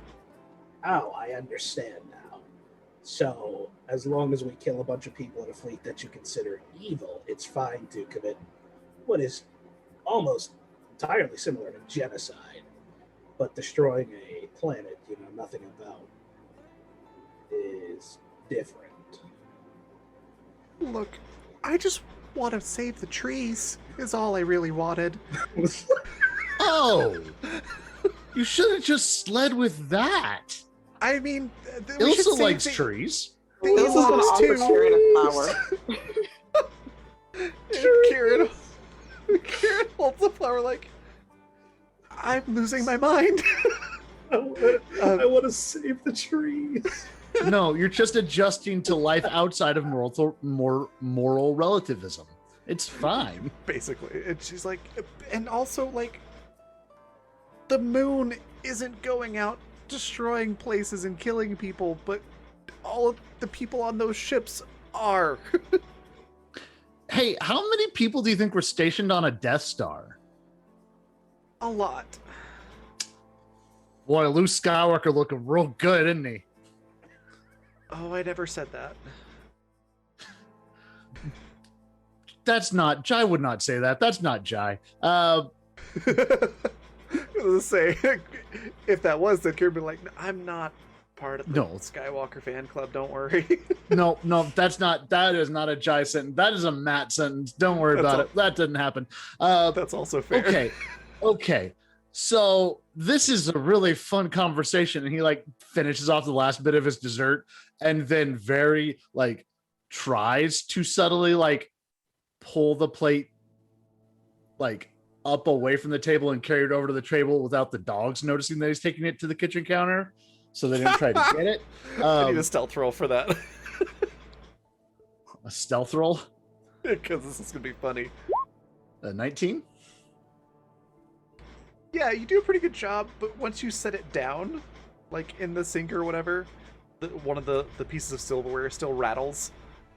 "Oh, I understand now. So, as long as we kill a bunch of people in a fleet that you consider evil, it's fine to commit what is almost entirely similar to genocide, but destroying a planet you know nothing about is different." Look, I just want to save the trees. Is all I really wanted. Oh, you should have just sled with that. I mean, we should Ilsa save likes the- trees. the This is going to Ewoks, offer too. Kieran a flower. Kieran holds the flower like, I'm losing my mind. I want to save the trees. No, you're just adjusting to life outside of moral relativism. It's fine. Basically, and she's like, and also like, the moon isn't going out destroying places and killing people, but all of the people on those ships are. Hey, how many people do you think were stationed on a Death Star? A lot. Boy, Luke Skywalker looking real good, isn't he? Oh, I never said that. That's not Jai would not say that. That's not Jai. Let's say, if that was, then Kieran would be like, I'm not part of the No. Skywalker fan club. Don't worry. No, that is not a Jai sentence. That is a Matt sentence. Don't worry That's about all. it. That didn't happen. That's also fair. Okay. So this is a really fun conversation, and he like finishes off the last bit of his dessert, and then very like tries to subtly like pull the plate like up away from the table and carry it over to the table without the dogs noticing that he's taking it to the kitchen counter, so they didn't try to get it. I need a stealth roll for that. A stealth roll, Because this is going to be funny. 19. Yeah, you do a pretty good job, but once you set it down, like in the sink or whatever, one of the pieces of silverware still rattles.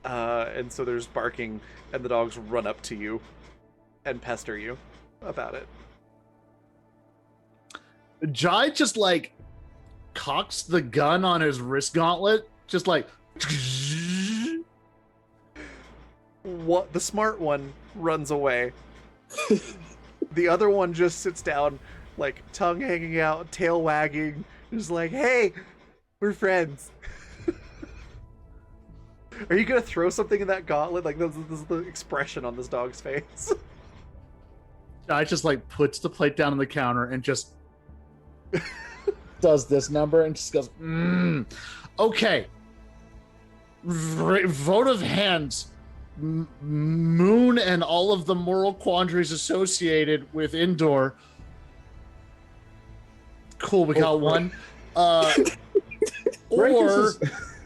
And so there's barking, and the dogs run up to you and pester you about it. Jai just like cocks the gun on his wrist gauntlet, just like What the smart one runs away. The other one just sits down, like tongue hanging out, tail wagging, just like, "Hey, we're friends." Are you gonna throw something in that gauntlet? Like this is the expression on this dog's face. I just like puts the plate down on the counter and just does this number and just goes, okay. Vote of hands. Moon and all of the moral quandaries associated with Indoor. Cool, we got one. Or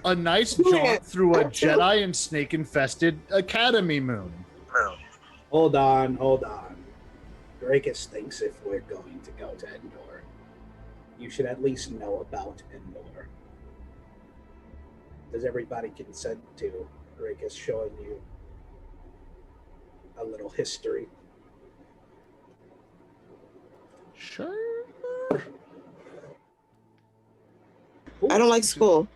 a nice jaunt through a Jedi and snake-infested Academy moon. Hold on. Drakus thinks if we're going to go to Endor, you should at least know about Endor. Does everybody consent to Drakus showing you a little history? Sure. I don't like school.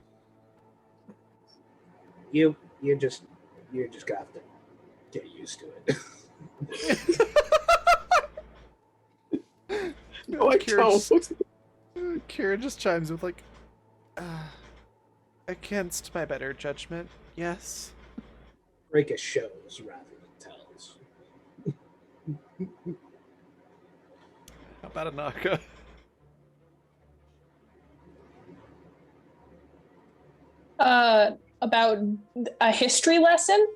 You just gonna have to get used to it. No, I don't. Kira just chimes with like, against my better judgment, yes. Drakus shows rather than tells. How about Anaka? About a history lesson?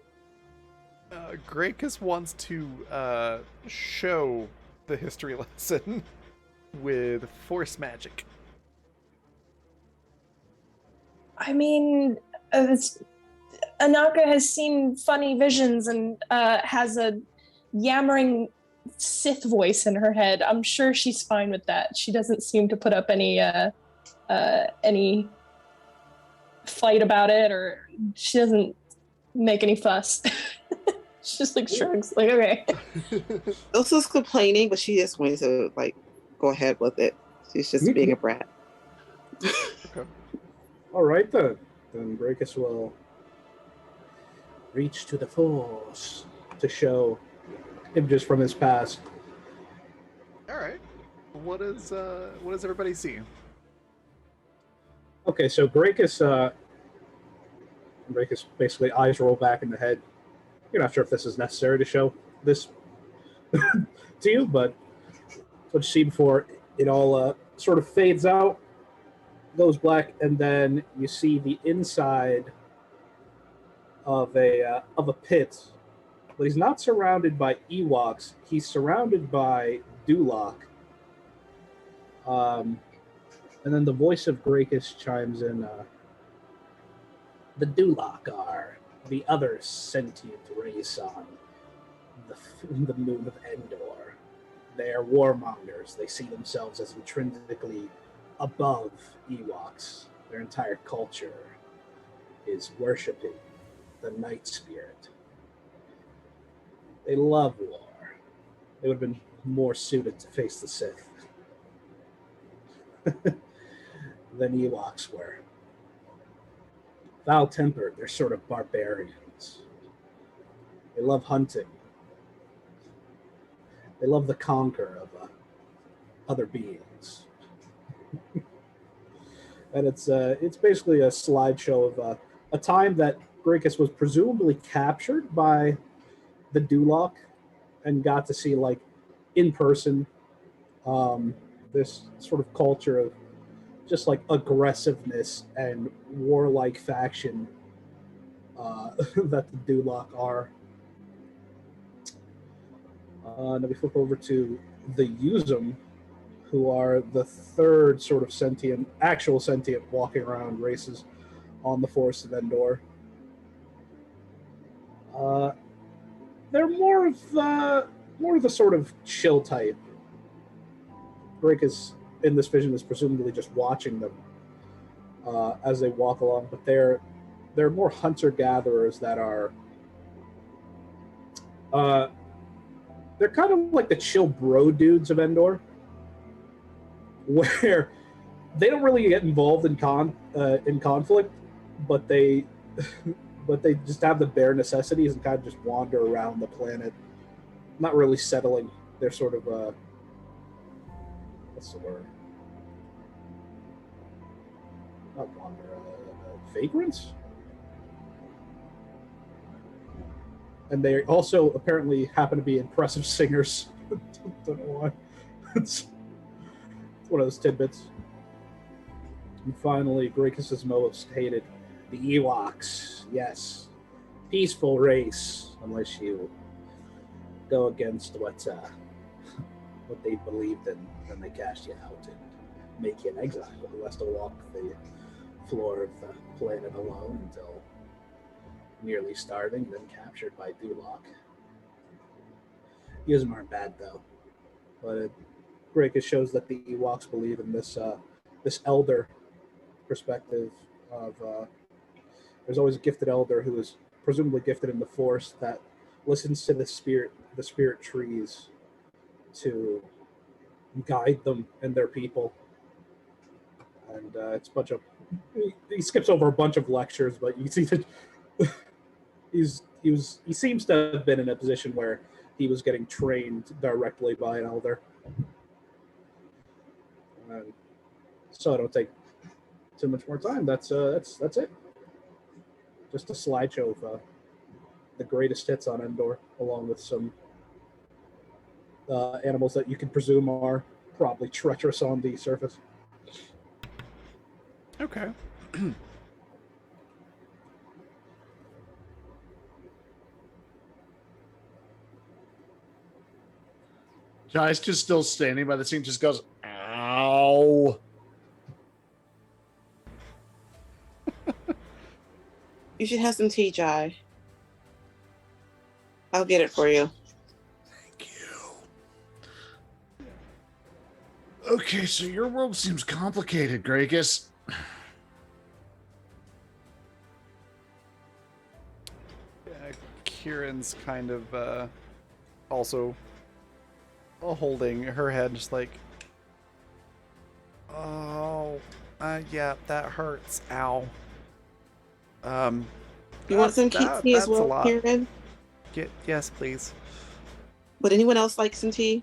Grakus wants to show the history lesson with force magic. I mean, Anaka has seen funny visions and has a yammering Sith voice in her head. I'm sure she's fine with that. She doesn't seem to put up any fight about it, or she doesn't make any fuss. She just like shrugs, like, okay. Ilsa's complaining, but she just wants to like go ahead with it. She's just being a brat. Okay. All right then. Then Drakus will reach to the Force to show images from his past. All right. What does everybody see? Okay, so Drakus basically eyes roll back in the head. You're not sure if this is necessary to show this to you, but what you see before it all sort of fades out, goes black, and then you see the inside of a pit. But he's not surrounded by Ewoks. He's surrounded by Dulok. And then the voice of Drakus chimes in. The Dulok are the other sentient race on the moon of Endor. They are warmongers. They see themselves as intrinsically above Ewoks. Their entire culture is worshipping the Night Spirit. They love war. They would have been more suited to face the Sith than Ewoks were. Foul-tempered, they're sort of barbarians. They love hunting. They love the conquer of other beings. And it's basically a slideshow of a time that Drakus was presumably captured by the Dulok and got to see, like, in person, this sort of culture of just like aggressiveness and warlike faction that the Dulok are. Now we flip over to the Yuzum, who are the third sort of actual sentient walking around races on the Forest of Endor. They're more of the sort of chill type. Drakus in this vision is presumably just watching them as they walk along, but they're more hunter-gatherers that are they're kind of like the chill bro dudes of Endor, where they don't really get involved in conflict, but they just have the bare necessities and kind of just wander around the planet, not really settling they're sort of what's the word? Not wander, vagrants. And they also apparently happen to be impressive singers. Don't know why. It's one of those tidbits. And finally, Gracchus's most hated, the Ewoks. Yes, peaceful race, unless you go against what they believed in, then they cast you out and make you an exile who has to walk the floor of the planet alone until nearly starving, then captured by Duloc. Usm aren't bad though, but Gracchus shows that the Ewoks believe in this this elder perspective of there's always a gifted elder who is presumably gifted in the Force that listens to the spirit trees to guide them and their people. And it's a bunch of he skips over a bunch of lectures, but you see that he seems to have been in a position where he was getting trained directly by an elder. And so I don't take too much more time. That's it. Just a slideshow of the greatest hits on Endor, along with some animals that you can presume are probably treacherous on the surface. Okay. Jai's just still standing by the scene, just goes, ow. You should have some tea, Jai. I'll get it for you. Thank you. Okay, so your world seems complicated, Gracchus. Kieran's kind of also holding her head, just like, oh, yeah, that hurts. Ow. You want some tea as that's a well, lot. Kieran? Yes, please. Would anyone else like some tea?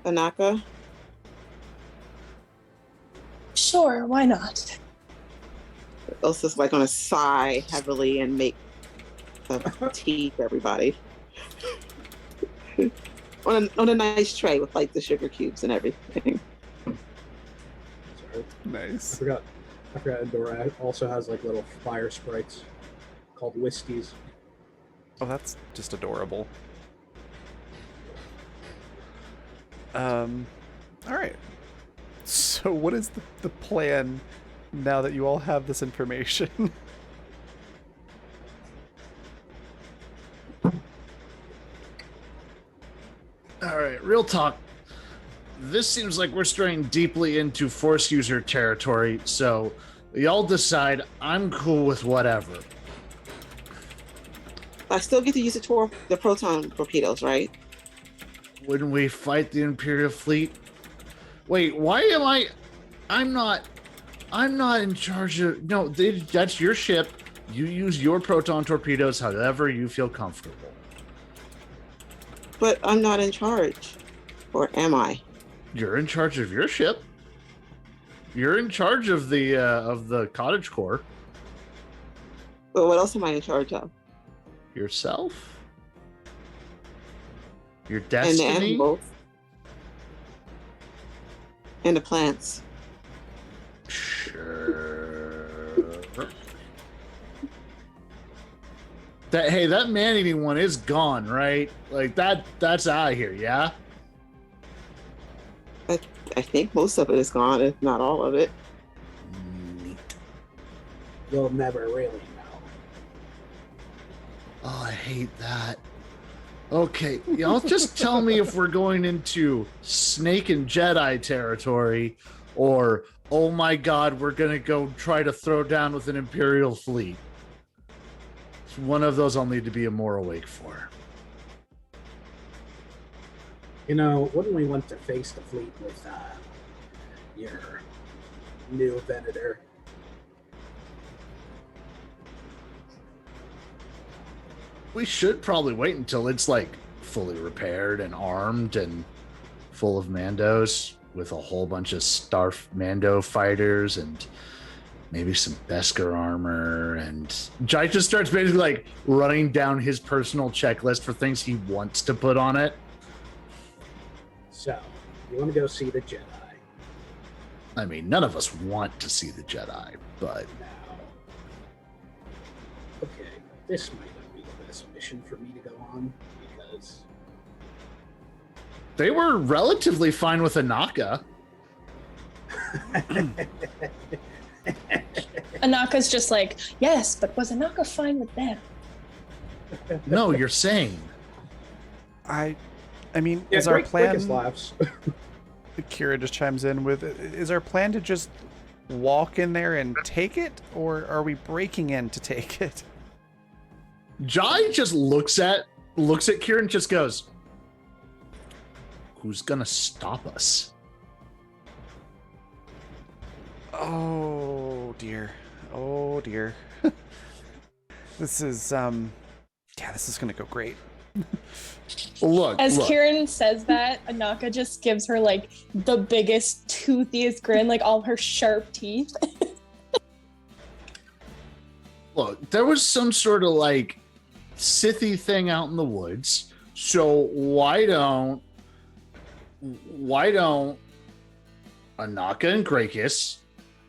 Anaka? Sure, why not? Elsa's like gonna sigh heavily and make the tea for everybody. on a nice tray with like the sugar cubes and everything. Sorry. Nice. I forgot Endor also has like little fire sprites called Whisties. Oh, that's just adorable. All right. So what is the plan now that you all have this information? All right, real talk. This seems like we're straying deeply into Force user territory, so y'all decide. I'm cool with whatever. I still get to use the proton torpedoes, right? When we fight the Imperial fleet. Wait, why am I? I'm not in charge of. No, that's your ship. You use your proton torpedoes however you feel comfortable. But I'm not in charge. Or am I? You're in charge of your ship. You're in charge of the cottage core. But what else am I in charge of? Yourself. Your And destiny. the animals. And the plants. Sure. That man-eating one is gone, right? Like that's out of here, yeah? I think most of it is gone, if not all of it. Neat. You'll never really know. Oh, I hate that. Okay, y'all just tell me if we're going into Snake and Jedi territory, or, oh my god, we're gonna go try to throw down with an Imperial fleet. One of those I'll need to be more awake for. You know, when we went to face the fleet with your new Venator, We should probably wait until it's like fully repaired and armed and full of Mandos with a whole bunch of Starf Mando fighters and maybe some Beskar armor. And Jai just starts basically like running down his personal checklist for things he wants to put on it. So, you want to go see the Jedi? I mean, none of us want to see the Jedi, but Now, okay, this might not be the best mission for me to go on because they were relatively fine with Anaka. Anaka's just like, yes, but was Anaka fine with them? No, you're saying. I mean, yeah, is our plan? laughs. Kira just chimes in with, is our plan to just walk in there and take it, or are we breaking in to take it? Jai just looks at Kira and just goes, "Who's gonna stop us?" Oh dear. Oh dear. This is this is gonna go great. Look, As look. Kieran says that, Anaka just gives her like the biggest, toothiest grin, like all her sharp teeth. Look, there was some sort of like Sithy thing out in the woods. So why don't Anaka and Grakis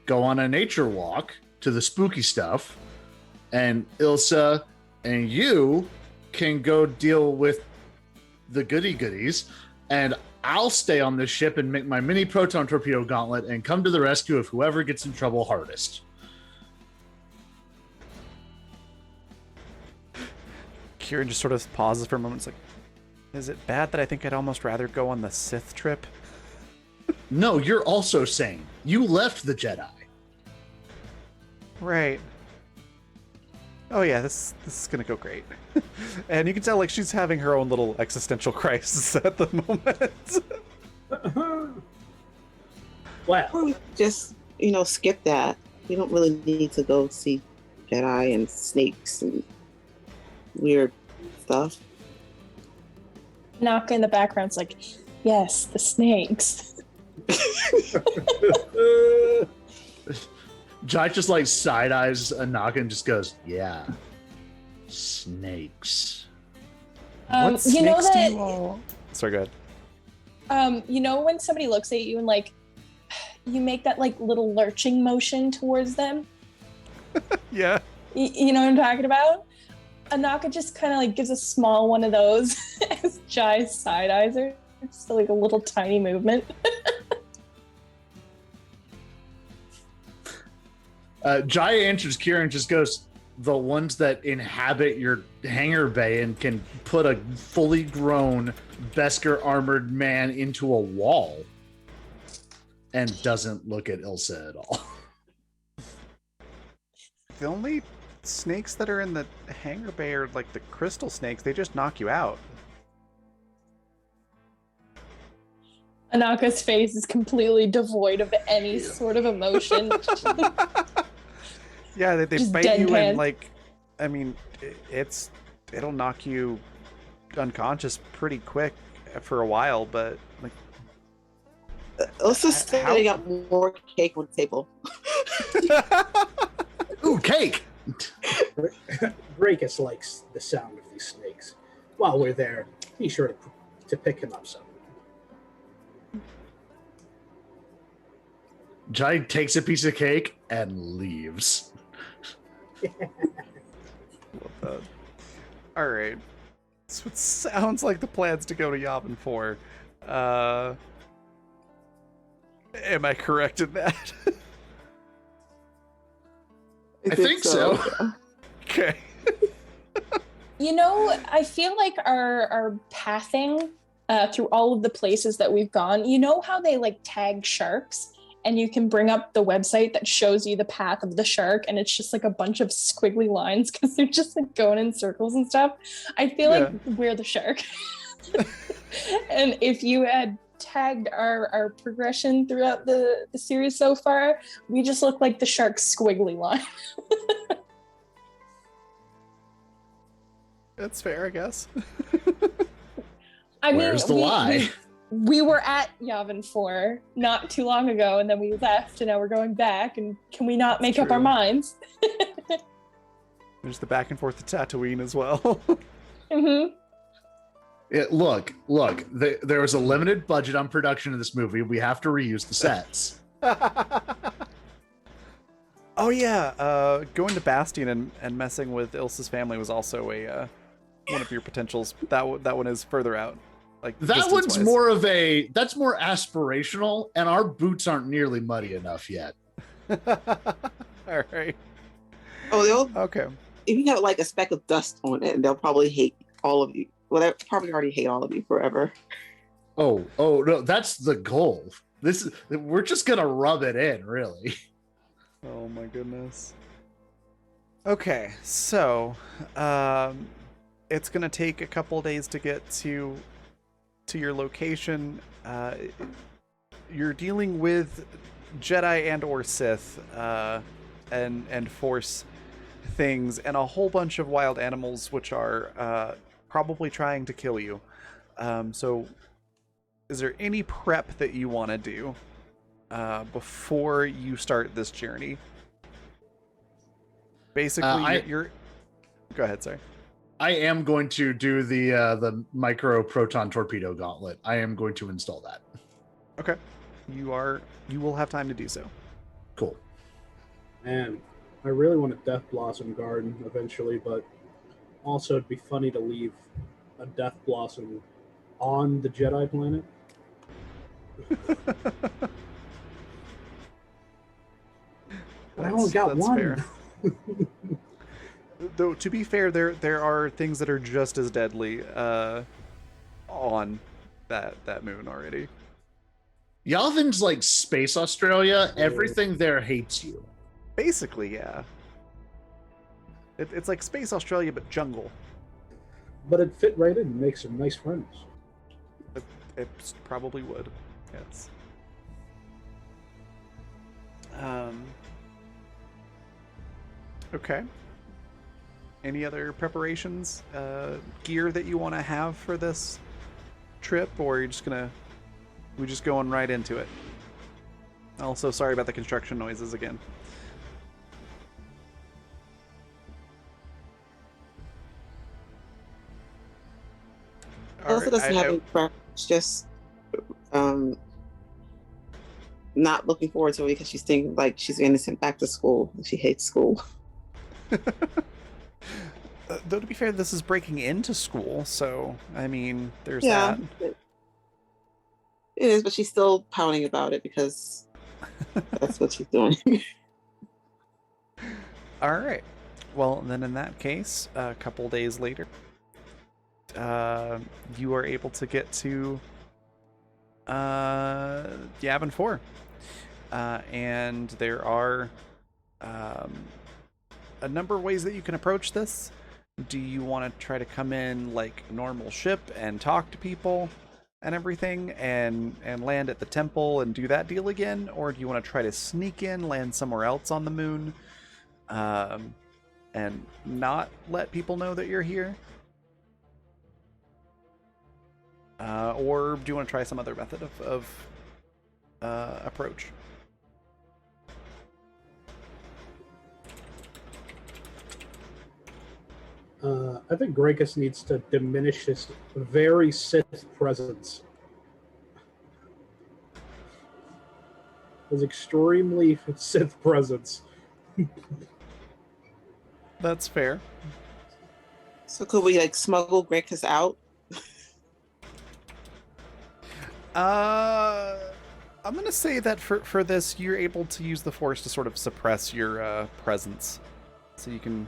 go on a nature walk to the spooky stuff, and Ilsa and you can go deal with the goodies, and I'll stay on this ship and make my mini proton torpedo gauntlet and come to the rescue of whoever gets in trouble hardest. Kieran just sort of pauses for a moment. It's like, is it bad that I think I'd almost rather go on the Sith trip? No, you're also saying you left the Jedi. Right. Oh yeah, this is gonna go great. And you can tell like she's having her own little existential crisis at the moment. Well, Just, skip that. We don't really need to go see Jedi and snakes and weird stuff. Anaka in the background's like, yes, the snakes. Jai just like side eyes Anaka and just goes, "Yeah, snakes." What You know snakes do that you all... Sorry, go ahead. you know when somebody looks at you and like you make that like little lurching motion towards them? Yeah. You know what I'm talking about? Anaka just kind of like gives a small one of those as Jai side eyes her. It's like a little tiny movement. Jai answers Kira and just goes, "The ones that inhabit your hangar bay and can put a fully grown Beskar armored man into a wall," and doesn't look at Ilsa at all. The only snakes that are in the hangar bay are like the crystal snakes. They just knock you out. Anaka's face is completely devoid of any sort of emotion. Yeah, they Just bite you deadpan. and like, I mean, it'll knock you unconscious pretty quick for a while, but like, Also setting up more cake on the table. Ooh, cake! Grakus likes the sound of these snakes. While we're there, be sure to pick him up some. Jai takes a piece of cake and leaves. love that. All right. So it sounds like the plan's to go to Yavin 4. Am I correct in that? I think so. Okay. You know, I feel like our pathing through all of the places that we've gone, you know how they like tag sharks and you can bring up the website that shows you the path of the shark and it's just like a bunch of squiggly lines because they're just like going in circles and stuff. I feel like we're the shark. And if you had tagged our progression throughout the series so far, we just look like the shark's squiggly line. That's fair, I guess. I mean, Where's the lie? We were at Yavin 4 not too long ago, and then we left, and now we're going back. And can we not make up our true. minds? There's the back and forth to Tatooine as well. Mm-hmm. Look, there was a limited budget on production of this movie. We have to reuse the sets. Oh yeah, going to Bastion and messing with Ilsa's family was also a one of your potentials. That one is further out. Like That one's distance-wise. that's more aspirational, and our boots aren't nearly muddy enough yet. All right. Oh, they'll Okay. if you have like a speck of dust on it, they'll probably hate all of you. Well, they probably already hate all of you forever. Oh no, that's the goal. We're just gonna rub it in, really. Oh my goodness. Okay, so it's gonna take a couple days to get to your location. You're dealing with Jedi and or Sith and Force things and a whole bunch of wild animals which are probably trying to kill you. So is there any prep that you want to do before you start this journey? Basically, you're go ahead, sorry. I am going to do the micro proton torpedo gauntlet. I am going to install that. Okay. You will have time to do so. Cool. Man, I really want a Death Blossom garden eventually, but also it'd be funny to leave a Death Blossom on the Jedi planet. I only got that's one. fair. Though to be fair, there are things that are just as deadly on that moon already. Yalvin's like space Australia. Everything there hates you. Basically, yeah. It's like Space Australia, but jungle. But it'd fit right in and make some nice friends. It probably would. Yes. Okay. Any other preparations, gear that you want to have for this trip, or are you just we're just going right into it? Also, sorry about the construction noises again. Elsa doesn't have any prep. It's just not looking forward to it because she's thinking like she's innocent back to school and she hates school. Though to be fair, this is breaking into school, so I mean, there's Yeah, that. it is, but she's still pouting about it because that's what she's doing. All right. Well, then in that case, a couple days later, you are able to get to Yavin 4. And there are a number of ways that you can approach this. Do you want to try to come in like a normal ship and talk to people and everything and land at the temple and do that deal again? Or do you want to try to sneak in, land somewhere else on the moon, and not let people know that you're here? Or do you want to try some other method of approach? I think Grakus needs to diminish his very Sith presence. His extremely Sith presence. That's fair. So could we like smuggle Grakus out? I'm gonna say that for this, you're able to use the Force to sort of suppress your presence, so you can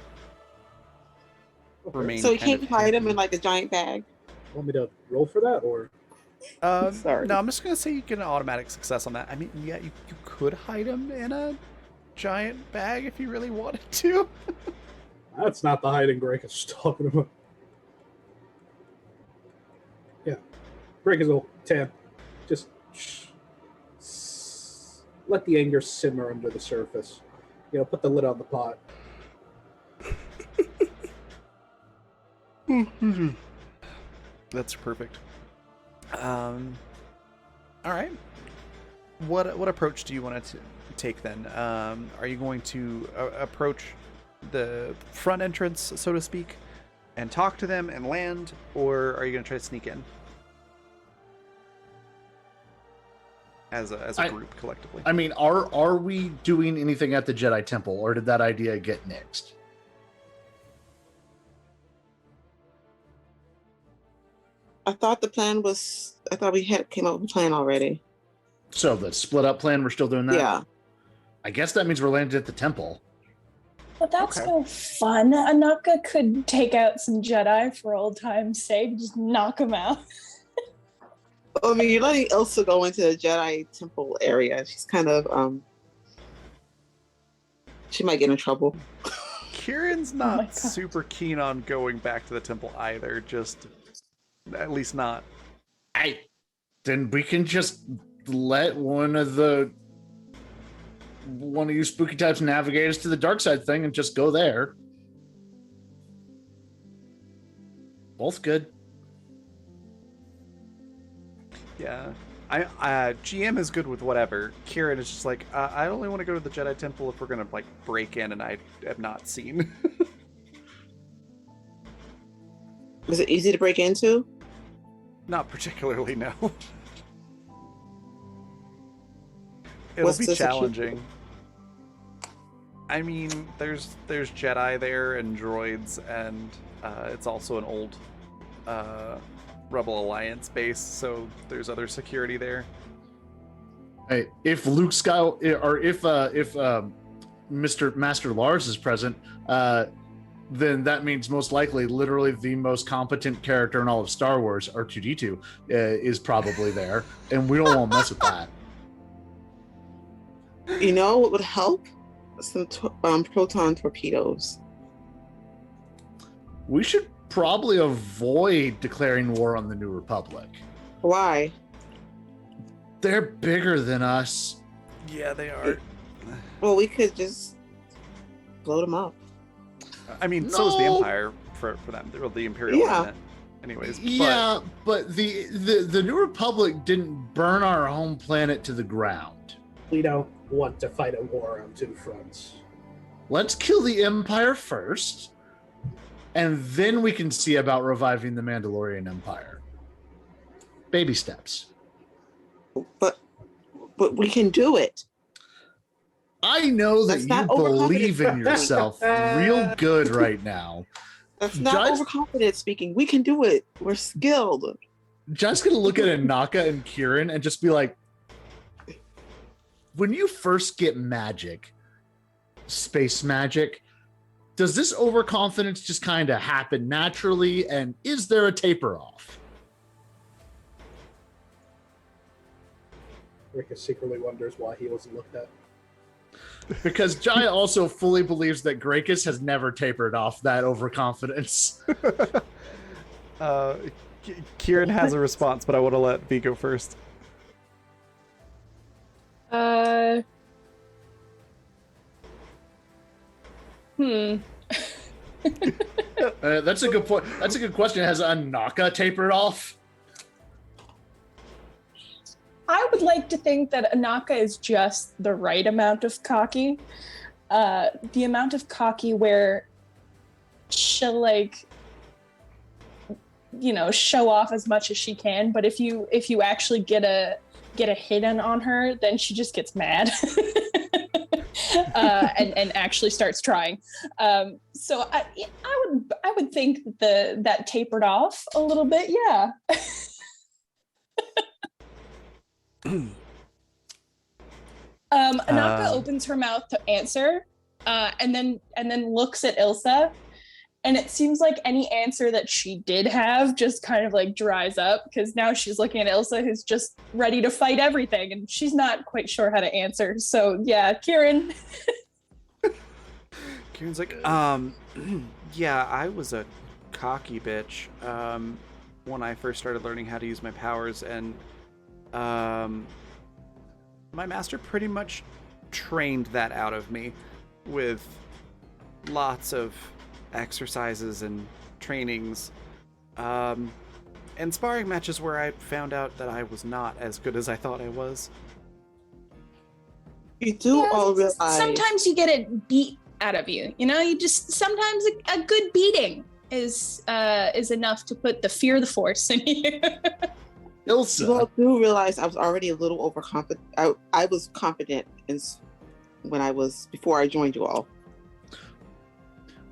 remain. So we kind can't of hide him hidden. in like a giant bag. Want me to roll for that, or Sorry. No, I'm just gonna say you get an automatic success on that. I mean, yeah, you could hide him in a giant bag if you really wanted to. that's not the hiding Grakus is talking about? Yeah, Grakus will 10. Just let the anger simmer under the surface. Put the lid on the pot. That's perfect. All right. What approach do you want to take then? Are you going to approach the front entrance, so to speak, and talk to them and land, or are you going to try to sneak in as a group collectively? I mean, are we doing anything at the Jedi Temple, or did that idea get nixed? I thought we came up with a plan already. So the split up plan, we're still doing that? Yeah. I guess that means we're landed at the temple. But that's Okay. no fun. Anaka could take out some Jedi for old time's sake, just knock them out. I mean, you're letting Elsa go into the Jedi Temple area. She's kind of she might get in trouble. Kieran's my not God. super keen on going back to the temple either, just at least not. Then we can just let one of you spooky types navigate us to the dark side thing and just go there. Both good. Yeah. GM is good with whatever. Kieran is just like, I only want to go to the Jedi Temple if we're gonna like break in, and I have not seen. Was it easy to break into? Not particularly, no. It'll What's be the challenging. I mean, there's Jedi there and droids, and it's also an old Rebel Alliance base, so there's other security there. Hey, if Luke Skywalker, or if Mr. Master Lars is present, then that means most likely literally the most competent character in all of Star Wars, R2-D2, is probably there, and we don't want to mess with that. You know what would help? Some proton torpedoes. We should probably avoid declaring war on the New Republic. Why? They're bigger than us. Yeah, they are. Well, we could just blow them up. I mean, so is the No. Empire for them. They're the Imperial Yeah. Remnant. Anyways, Yeah, but the New Republic didn't burn our home planet to the ground. We don't want to fight a war on two fronts. Let's kill the Empire first, and then we can see about reviving the Mandalorian Empire. Baby steps. But we can do it. I know that That's not you believe in overconfident. yourself real good right now. That's not Judge- overconfident speaking. We can do it. We're skilled. Just gonna look at Anaka and Kieran and just be like, when you first get magic, space magic, does this overconfidence just kind of happen naturally? And is there a taper off? Rika secretly wonders why he wasn't looked at. Because Jai also fully believes that Grakus has never tapered off that overconfidence. Kieran has a response, but I want to let V go first. That's a good point. That's a good question. Has Anaka tapered off? I would like to think that Anaka is just the right amount of cocky. The amount of cocky where she'll show off as much as she can, but if you actually get a hit on her, then she just gets mad. And actually starts trying. So I would think that tapered off a little bit, yeah. Anaka opens her mouth to answer, and then looks at Ilsa, and it seems like any answer that she did have just kind of like dries up, because now she's looking at Ilsa, who's just ready to fight everything, and she's not quite sure how to answer. So yeah, Kieran. Kieran's like, yeah, I was a cocky bitch when I first started learning how to use my powers, and my master pretty much trained that out of me with lots of exercises and trainings. and sparring matches where I found out that I was not as good as I thought I was. You do all realize. Sometimes you get it beat out of you. You know, you just sometimes a good beating is enough to put the fear of the force in you. Ilsa. You all do realize I was already a little overconfident. I was confident before I joined you all.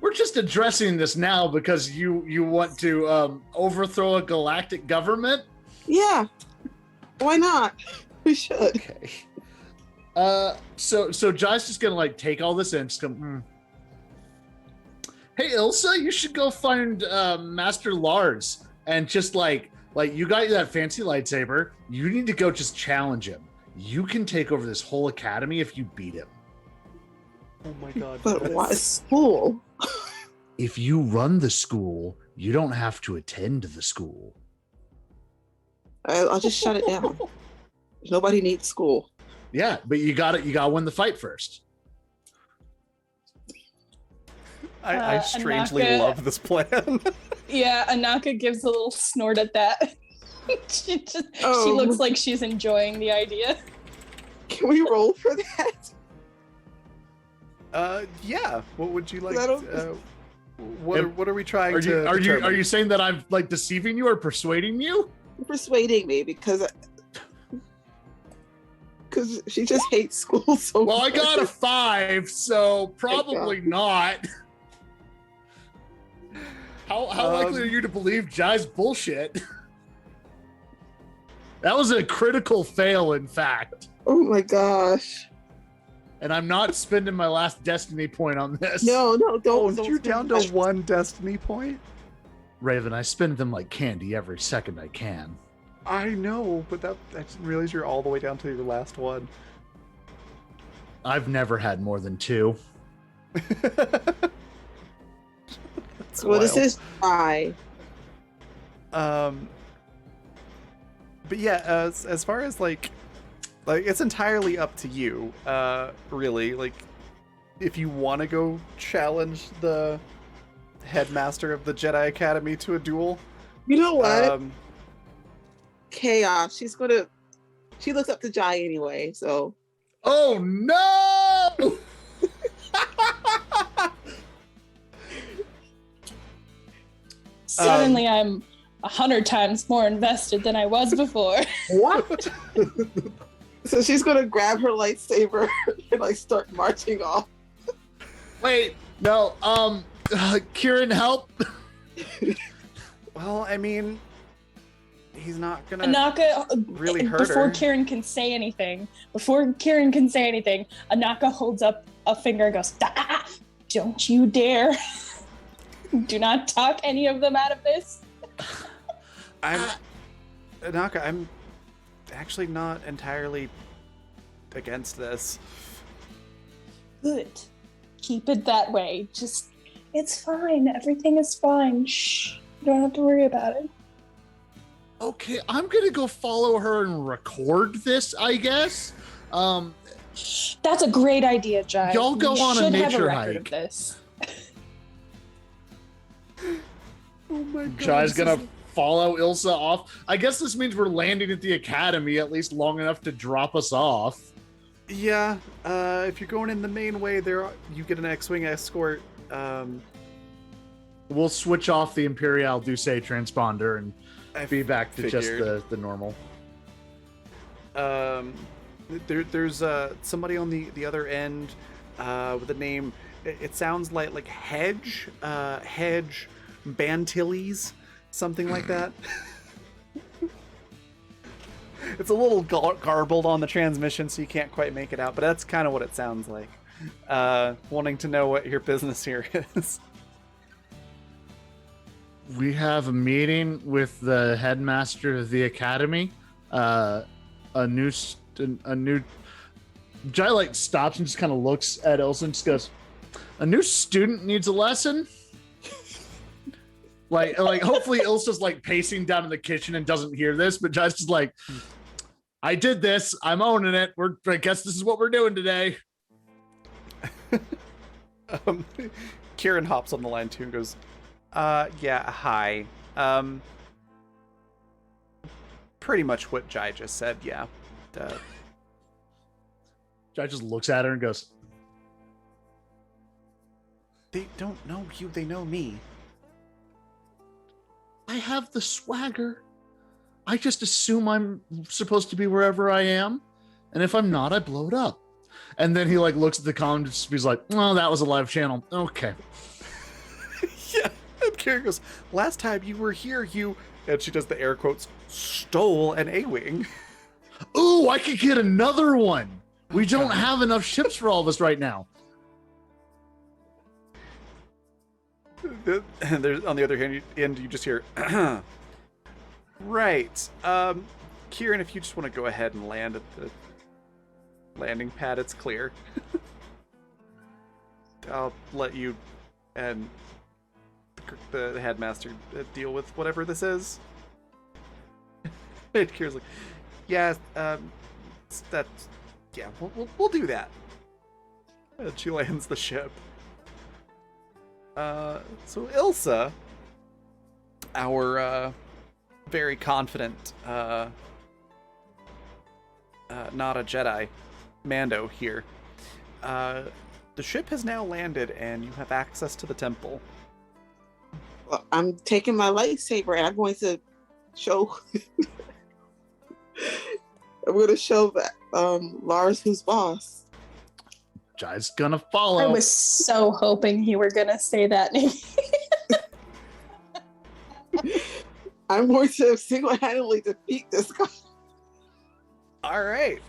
We're just addressing this now because you want to overthrow a galactic government. Yeah, why not? We should. Okay. So Jai's just gonna like take all this in, just go. Hey, Ilsa, you should go find Master Lars and just like you got that fancy lightsaber. You need to go just challenge him. You can take over this whole academy if you beat him. Oh my god. But why school? If you run the school, you don't have to attend the school. I'll just shut it down. Nobody needs school. Yeah, but you got to win the fight first. I strangely love this plan. Yeah, Anaka gives a little snort at that. She looks like she's enjoying the idea. Can we roll for that? Yeah. What would you like? I don't- What are we trying Are to? you you saying that I'm like deceiving you or persuading you? You're persuading me because she just hates school so Well, I much. got a 5, so probably not. How likely are you to believe Jai's bullshit? That was a critical fail, in fact. Oh my gosh. And I'm not spending my last destiny point on this. No, don't. You're down to 1 destiny point. Raven, I spend them like candy every second I can. I know, but I didn't realize you're all the way down to your last one. I've never had more than 2. Well, this is why. But yeah, as far as like it's entirely up to you, really. Like, if you want to go challenge the headmaster of the Jedi Academy to a duel. You know what? Chaos. She looks up to Jai anyway, so. Oh no! Suddenly I'm 100 times more invested than I was before. What? So she's gonna grab her lightsaber and like start marching off. Wait, no, Kieran, help! Well, I mean, he's not gonna Anaka, really hurt before her. Kieran can say anything, Anaka holds up a finger and goes, "Ah, don't you dare. Do not talk any of them out of this." Anaka, I'm actually not entirely against this. Good. Keep it that way. Just, it's fine. Everything is fine. Shh. You don't have to worry about it. Okay, I'm gonna go follow her and record this, I guess. That's a great idea, Jai. Y'all go We on a should have nature a record hike. of this. Oh my god. Jai's gonna follow Ilsa off. I guess this means we're landing at the academy at least long enough to drop us off. Yeah, if you're going in the main way, you get an X-Wing escort. We'll switch off the Imperial Duce transponder and I be back to just figured. the normal. There's somebody on the other end with a name. It sounds like Hedge Bantilles, something like that. It's a little garbled on the transmission, so you can't quite make it out, but that's kind of what it sounds like. Wanting to know what your business here is. We have a meeting with the headmaster of the academy. A new Jai like stops and just kind of looks at Ilsa and just goes, "A new student needs a lesson." like hopefully Ilsa's like pacing down in the kitchen and doesn't hear this, but Jai's just like, "I did this. I'm owning it. I guess this is what we're doing today." Kieran hops on the line too and goes, yeah, hi. pretty much what Jai just said, yeah. Jai just looks at her and goes, They don't know you, they know me. I have the swagger. I just assume I'm supposed to be wherever I am. And if I'm not, I blow it up. And then he like looks at the comments. He's like, "Oh, that was a live channel. Okay." Yeah. And Karen goes, last time you were here, you, and she does the air quotes, stole an A-Wing. Ooh, I could get another one. We don't God. have enough ships for all of us right now. And there's, on the other hand, you just hear, right. Kieran, if you just want to go ahead and land at the landing pad, it's clear. I'll let you and the headmaster deal with whatever this is. And Kieran's like, yeah, that's, yeah, we'll do that. And she lands the ship. So Ilsa, our very confident, not a Jedi, Mando here. The ship has now landed, and you have access to the temple. Well, I'm taking my lightsaber and I'm going to show. I'm going to show that Lars who's boss. Jai's gonna follow. I was so hoping you were gonna say that name. I'm going to single-handedly defeat this guy. All right.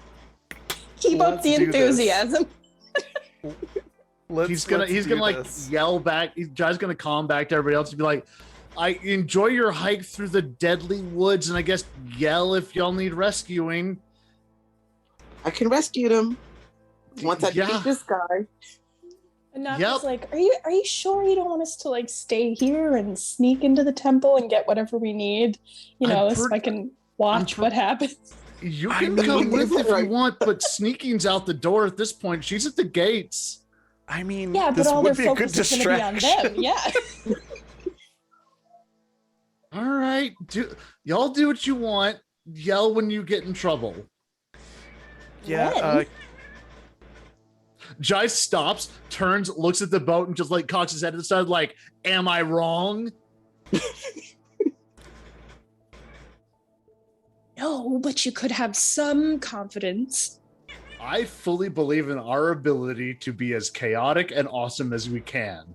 Keep up Let's the do this. enthusiasm. He's gonna like this. yell back. Jai's gonna calm back to everybody else and be like, "I enjoy your hike through the deadly woods, and I guess yell if y'all need rescuing." I can rescue them once I defeat this guy. And not Yep. just like, are you sure you don't want us to like stay here and sneak into the temple and get whatever we need, so I can watch what happens? You I can mean, come with if right. you want, but sneaking's out the door at this point. She's at the gates. I mean, Yeah, but this all their would be a good focus is going to be on distraction. them. Yeah. All right, y'all do what you want. Yell when you get in trouble. Yeah. When? Jai stops, turns, looks at the boat, and just like cocks his head to the side, like, "Am I wrong?" No, but you could have some confidence. I fully believe in our ability to be as chaotic and awesome as we can.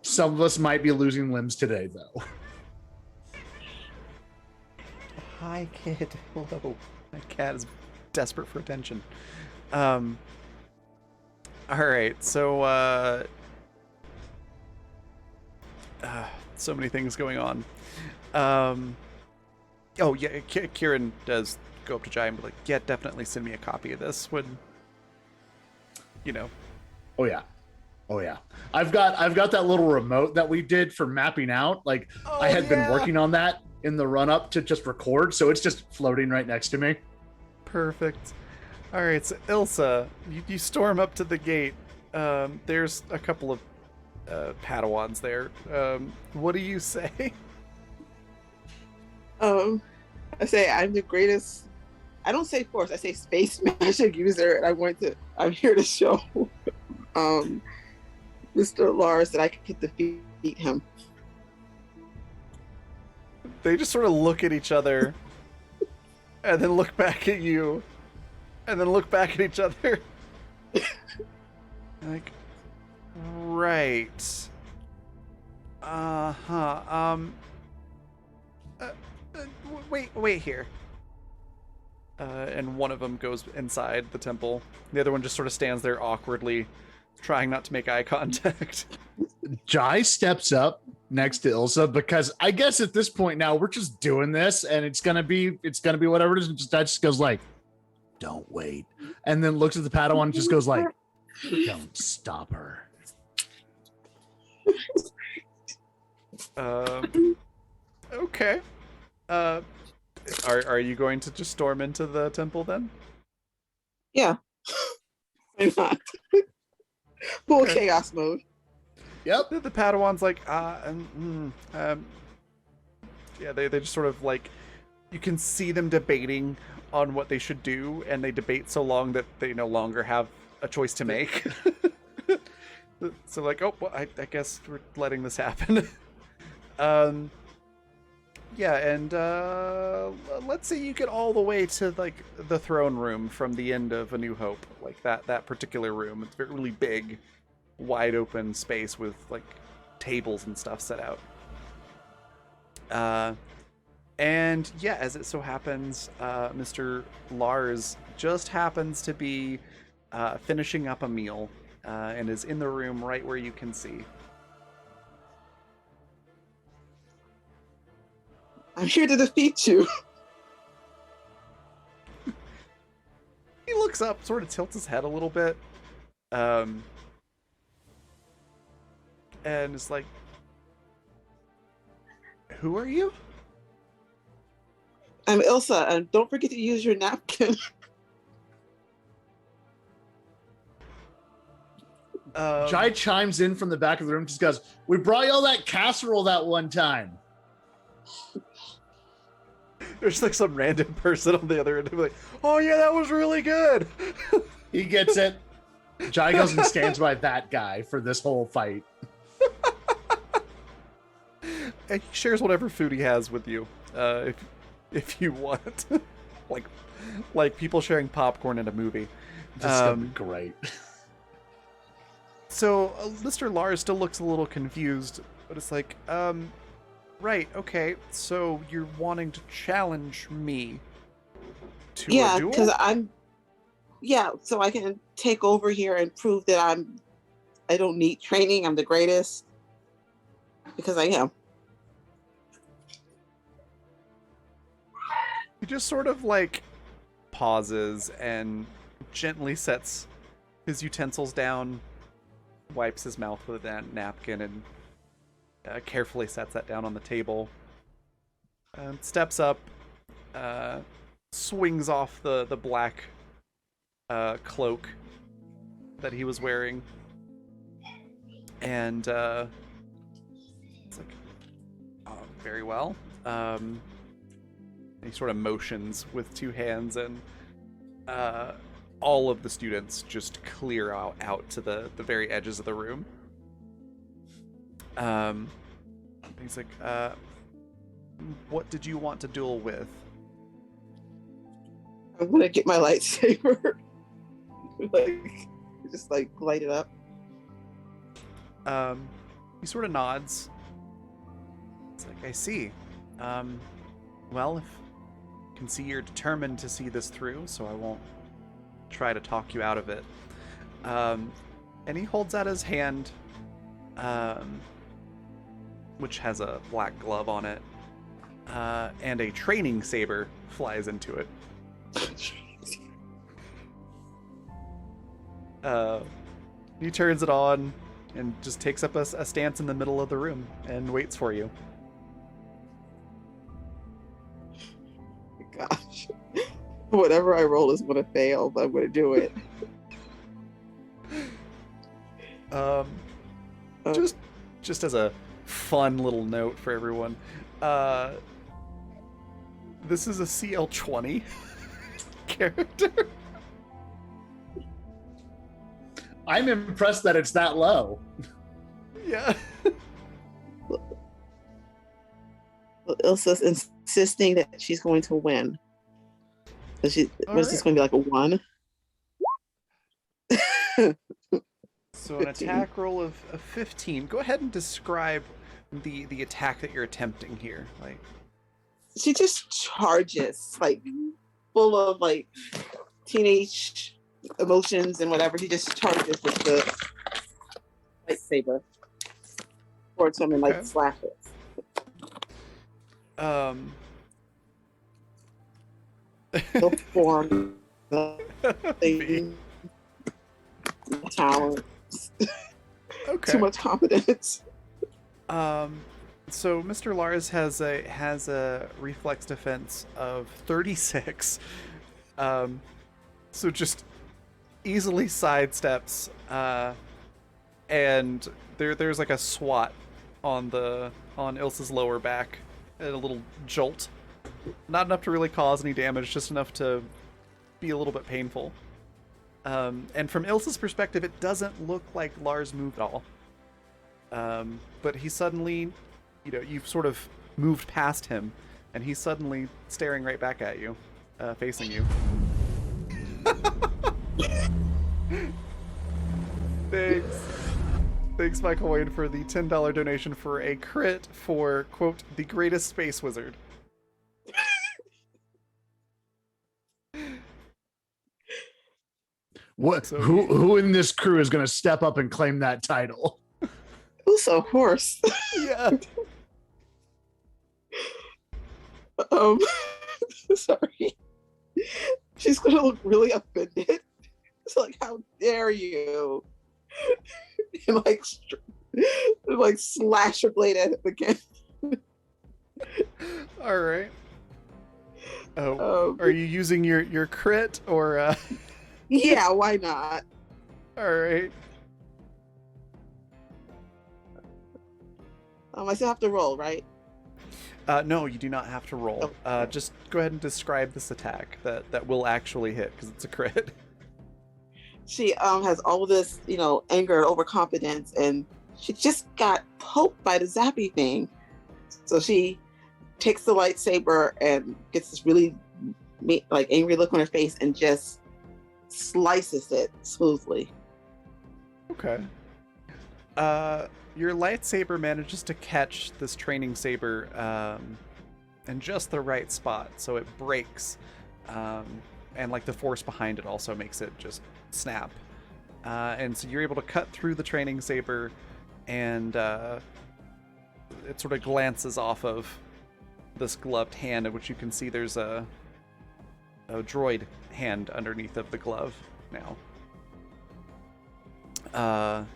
Some of us might be losing limbs today, though. Hi, kid. Hello. My cat is desperate for attention. All right, so so many things going on. Oh yeah, Kieran does go up to Jai and be like, "Yeah, definitely send me a copy of this when, Oh yeah. I've got that little remote that we did for mapping out. Like, I had been working on that in the run up to just record, so it's just floating right next to me. Perfect. All right, so Ilsa, you storm up to the gate. There's a couple of Padawans there. What do you say? I say I'm the greatest. I don't say force. I say space magic user, and I'm here to show Mr. Lars that I can defeat him. They just sort of look at each other, and then look back at you, and then look back at each other. Like, right. Wait here. And one of them goes inside the temple. The other one just sort of stands there awkwardly, trying not to make eye contact. Jai steps up next to Ilsa because I guess at this point now we're just doing this and it's gonna be whatever it is. And just goes like, "Don't wait," and then looks at the Padawan and just goes like, "Don't stop her." Okay. Are you going to just storm into the temple then? Yeah. Why not? Full chaos mode. Yep. The Padawan's like, yeah, they just sort of like you can see them debating on what they should do, and they debate so long that they no longer have a choice to make. So like, oh, well, I guess we're letting this happen. Yeah, and let's say you get all the way to like the throne room from the end of A New Hope, like that particular room. It's really big, wide open space with like tables and stuff set out. And yeah, as it so happens, Mr. Lars just happens to be finishing up a meal and is in the room right where you can see. I'm here to defeat you. He looks up, sort of tilts his head a little bit, and is like, "Who are you?" I'm Ilsa, and don't forget to use your napkin. Jai chimes in from the back of the room. Just goes, "We brought you all that casserole that one time." There's like some random person on the other end, like, "Oh yeah, that was really good." He gets it. Jai goes and stands by that guy for this whole fight. And he shares whatever food he has with you, if you want. like people sharing popcorn in a movie. This is gonna be great. So Mr. Lars still looks a little confused, but it's like, right, okay, so you're wanting to challenge me to a duel? Because so I can take over here and prove that I don't need training. I'm the greatest, because I am. He just sort of like pauses and gently sets his utensils down, wipes his mouth with a napkin, and carefully sets that down on the table. Steps up, swings off the black cloak that he was wearing, and it's like, oh, very well. He sort of motions with two hands, and all of the students just clear out to the very edges of the room. He's like, what did you want to duel with? I'm gonna get my lightsaber. just light it up. He sort of nods. It's like, I see. Well, if you can see you're determined to see this through, so I won't try to talk you out of it. And he holds out his hand, which has a black glove on it, and a training saber flies into it. He turns it on and just takes up a stance in the middle of the room and waits for you. Gosh, whatever I roll is gonna fail, but I'm gonna do it. Just as a fun little note for everyone, this is a CL20 character. I'm impressed that it's that low. Yeah. Well, Ilsa's insisting that she's going to win. Was this going to be like a 1? So an attack roll of 15. Go ahead and describe the attack that you're attempting here. Like, she just charges, full of teenage emotions and whatever. She just charges with the lightsaber towards him and Okay. slashes. He'll form the thing. Talent. okay. Too much confidence. So Mr. Lars has a reflex defense of 36. So just easily sidesteps, and there's like a swat on Ilsa's lower back and a little jolt Not enough to really cause any damage, just enough to be a little bit painful. And from Ilsa's perspective, it doesn't look like Lars moved at all. But he suddenly, you've sort of moved past him, and he's suddenly staring right back at you, facing you. Thanks, Michael Wade, for the $10 donation for a crit for, quote, the greatest space wizard. What? So Who in this crew is going to step up and claim that title? Who's a horse? Yeah. Sorry. She's gonna look really offended. It's like, how dare you? And like slash her blade at him again. All right. Oh, are you using your crit or? Yeah, why not? All right. I still have to roll, right? No, you do not have to roll. Just go ahead and describe this attack that will actually hit because it's a crit. She has all this, anger and overconfidence, and she just got poked by the zappy thing. So she takes the lightsaber and gets this really angry look on her face and just slices it smoothly. Okay. Your lightsaber manages to catch this training saber in just the right spot, so it breaks, and like the force behind it also makes it just snap, and so you're able to cut through the training saber, and it sort of glances off of this gloved hand, in which you can see there's a droid hand underneath of the glove now.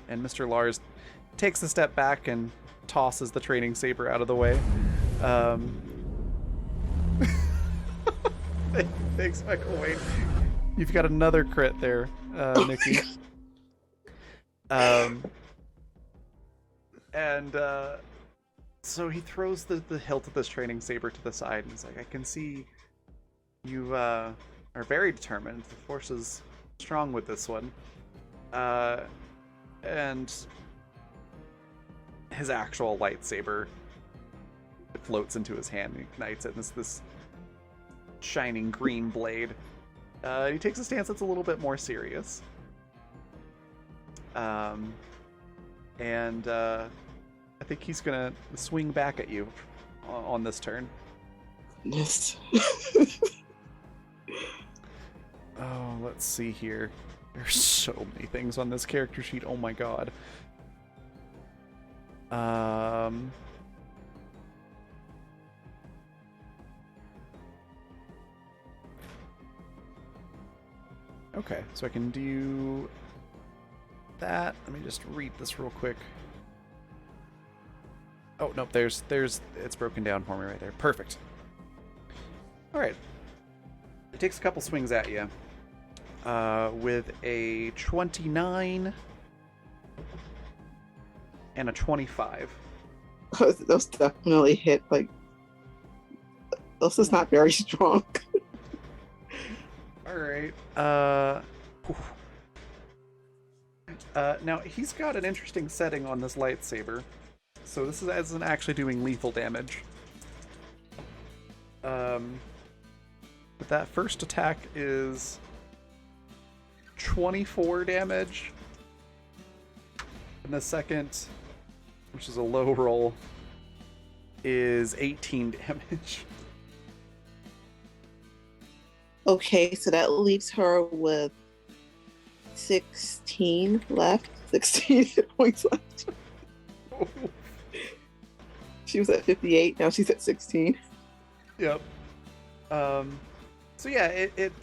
And Mr. Lars takes a step back and tosses the training saber out of the way. Thanks, Michael Wayne. You've got another crit there, Nikki. So he throws the hilt of this training saber to the side, and he's like, I can see you are very determined. The force is strong with this one. And his actual lightsaber floats into his hand and ignites it, and this shining green blade. He takes a stance that's a little bit more serious. And I think he's gonna swing back at you on this turn. Yes. Oh, let's see here. There's so many things on this character sheet. Oh my god. Okay, so I can do that. Let me just read this real quick. Oh, nope, there's it's broken down for me right there. Perfect. All right. It takes a couple swings at you. With a 29 and a 25. Those definitely hit. Those is not very strong. All right. Now he's got an interesting setting on this lightsaber, so this isn't actually doing lethal damage. But that first attack is 24 damage, and the second, which is a low roll, is 18 damage. Okay, so that leaves her with 16 left. 16 hit points left. She was at 58, now she's at 16. Yep. So yeah, it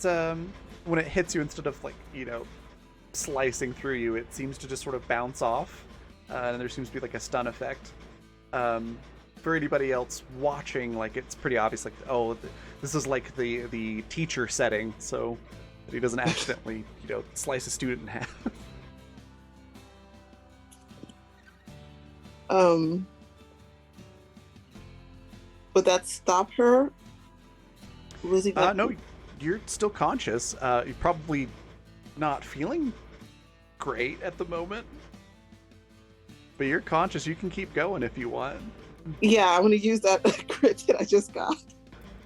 when it hits you, instead of slicing through you, it seems to just sort of bounce off, and there seems to be like a stun effect. For anybody else watching, it's pretty obvious, this is like the teacher setting, so that he doesn't accidentally slice a student in half. Would that stop her losing. No, you're still conscious. You're probably not feeling great at the moment, but you're conscious. You can keep going if you want. Yeah, I'm gonna use that crit that I just got.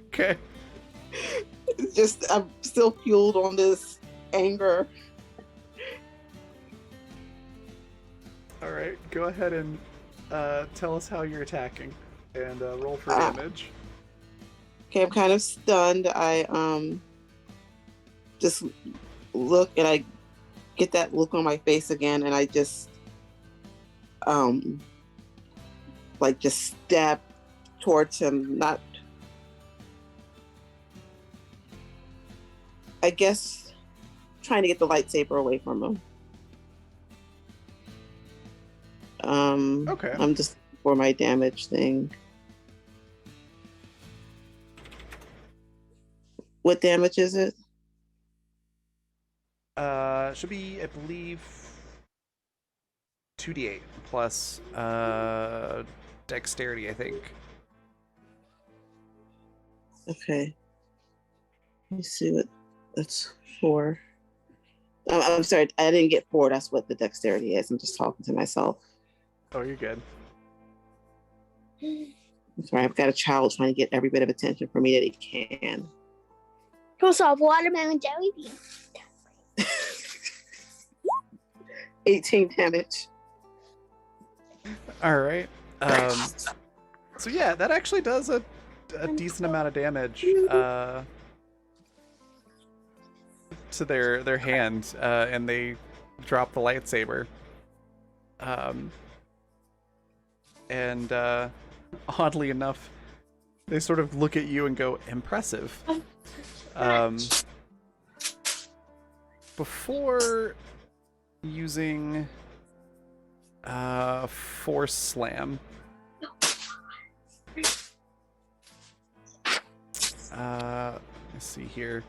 Okay. It's just I'm still fueled on this anger. All right, go ahead and tell us how you're attacking, and roll for damage. Okay, I'm kind of stunned. I just look and I get that look on my face again, and I just like just stab towards him. Not, I guess, trying to get the lightsaber away from him. Okay. I'm just for my damage thing. What damage is it? Should be, I believe, 2d8 plus dexterity, I think. Okay. Let me see what that's for. I'm sorry, I didn't get 4. That's what the dexterity is. I'm just talking to myself. Oh, you're good. I'm sorry, I've got a child trying to get every bit of attention from me that he can. Toss off watermelon jelly bean. 18 damage. All right. So yeah, that actually does a decent amount of damage to their hand, and they drop the lightsaber. And oddly enough, they sort of look at you and go, "Impressive." Before using Force Slam, let's see here.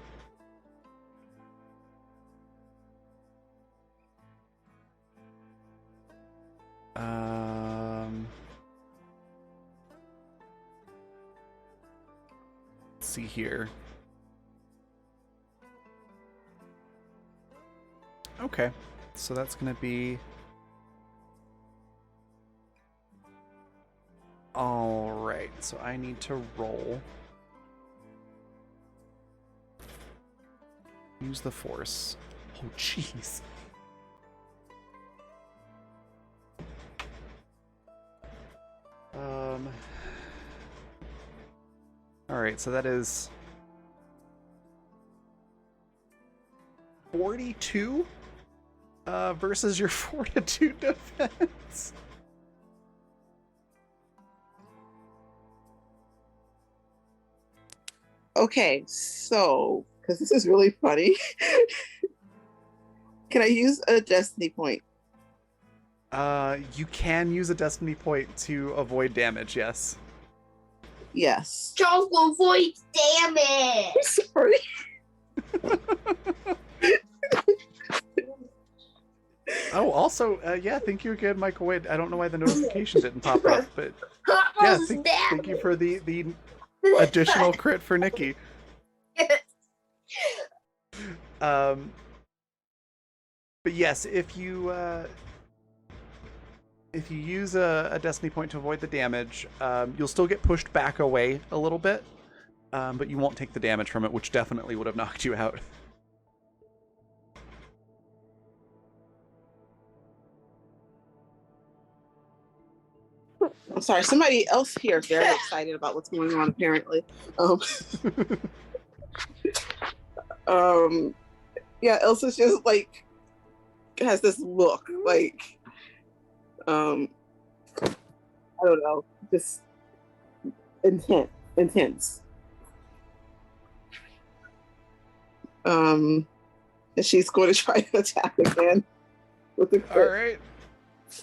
Let's see here. Okay, so that's gonna be all right. So I need to roll. Use the force. Oh, jeez. All right, so that is 42 versus your fortitude defense. Okay, so, because this is really funny, can I use a destiny point? You can use a destiny point to avoid damage, yes. Yes. Charles will avoid damage. Sorry. Oh, also, yeah, thank you again, Michael Wade. I don't know why the notification didn't pop up, but yeah, thank you for the additional crit for Nikki. But yes, if you use a destiny point to avoid the damage, you'll still get pushed back away a little bit, but you won't take the damage from it, which definitely would have knocked you out. I'm sorry, somebody else here is very excited about what's going on, apparently. Yeah, Elsa's just like has this look like I don't know, just intense. And she's going to try to attack again with the crit. All right.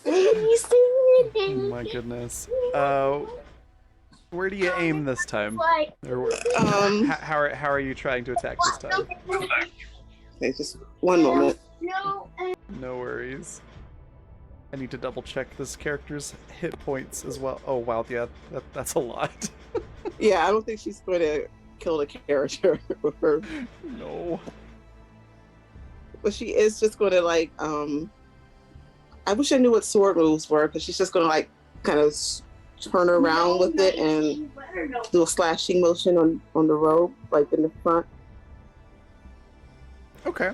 Oh my goodness. Where do you aim this time? Or how are you trying to attack this time? Okay, just one moment. No worries. I need to double check this character's hit points as well. Oh wow, yeah, that's a lot. Yeah, I don't think she's going to killed a character with her. No. But she is just going to like, I wish I knew what sword moves were, because she's just going to like kind of turn around with it and do a slashing motion on the robe, like in the front. Okay.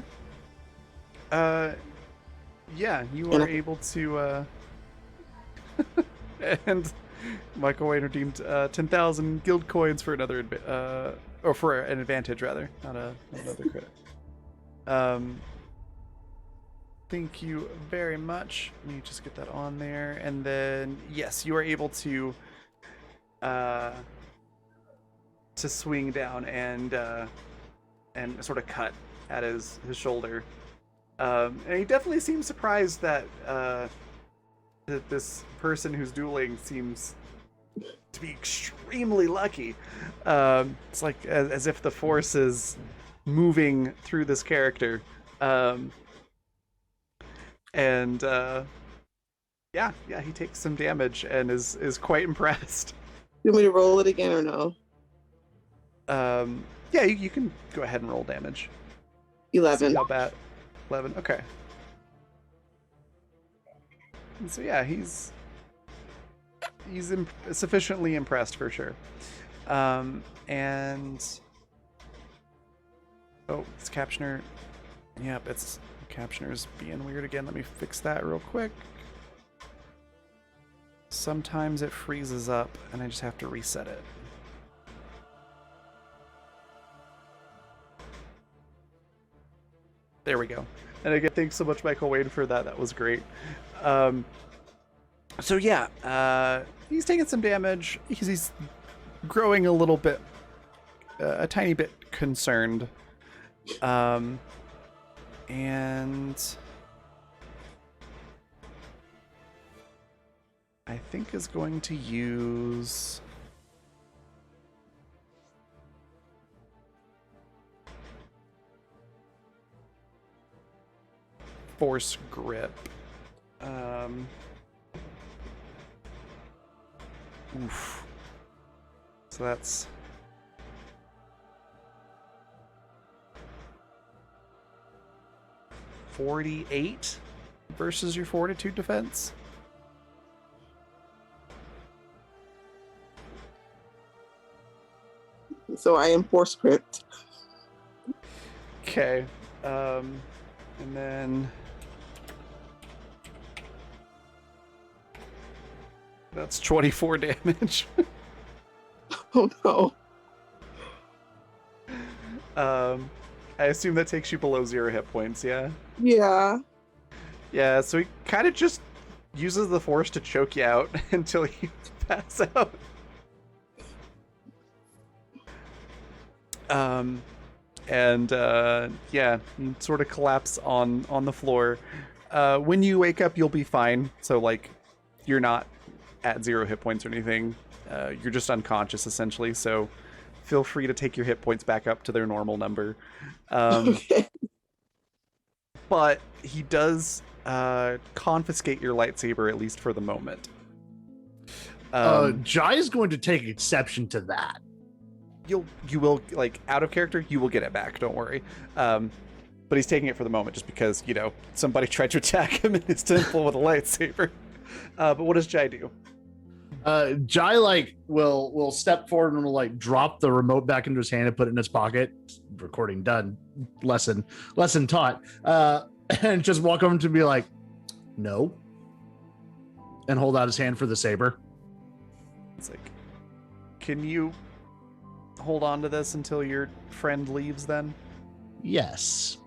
Yeah, you are able to, and Michael Wayne redeemed 10,000 guild coins for another, or for an advantage rather, not another credit. Thank you very much. Let me just get that on there, and then yes, you are able to swing down and sort of cut at his shoulder. And he definitely seems surprised that that this person who's dueling seems to be extremely lucky. It's like as if the force is moving through this character. Yeah, he takes some damage and is quite impressed. You want me to roll it again or no? Yeah, you can go ahead and roll damage. 11. See how bad? 11. Okay. And so yeah, he's sufficiently impressed for sure. And oh, it's Captioner. Yep, it's Captioner's being weird again. Let me fix that real quick. Sometimes it freezes up and I just have to reset it. There we go. And again, thanks so much, Michael Wade, for that. That was great. So yeah, he's taking some damage. He's growing a little bit, a tiny bit concerned. And I think is going to use Force Grip. Oof. So that's 48 versus your Fortitude defense. So I am force crit. Okay. And then that's 24 damage. Oh no. I assume that takes you below 0 hit points, yeah? Yeah. Yeah, so he kind of just uses the force to choke you out until you pass out. Yeah, you sort of collapse on the floor. When you wake up, you'll be fine. So, like, you're not at 0 hit points or anything. You're just unconscious, essentially. So, feel free to take your hit points back up to their normal number. Okay. But he does confiscate your lightsaber, at least for the moment. Jai is going to take exception to that. You will, like, out of character, you will get it back, don't worry. But he's taking it for the moment just because, you know, somebody tried to attack him in his temple with a lightsaber. But what does Jai do? Jai, like, will step forward and will, like, drop the remote back into his hand and put it in his pocket. Recording done. Lesson taught. And just walk over to be like, no. And hold out his hand for the saber. It's like, can you hold on to this until your friend leaves then? Yes.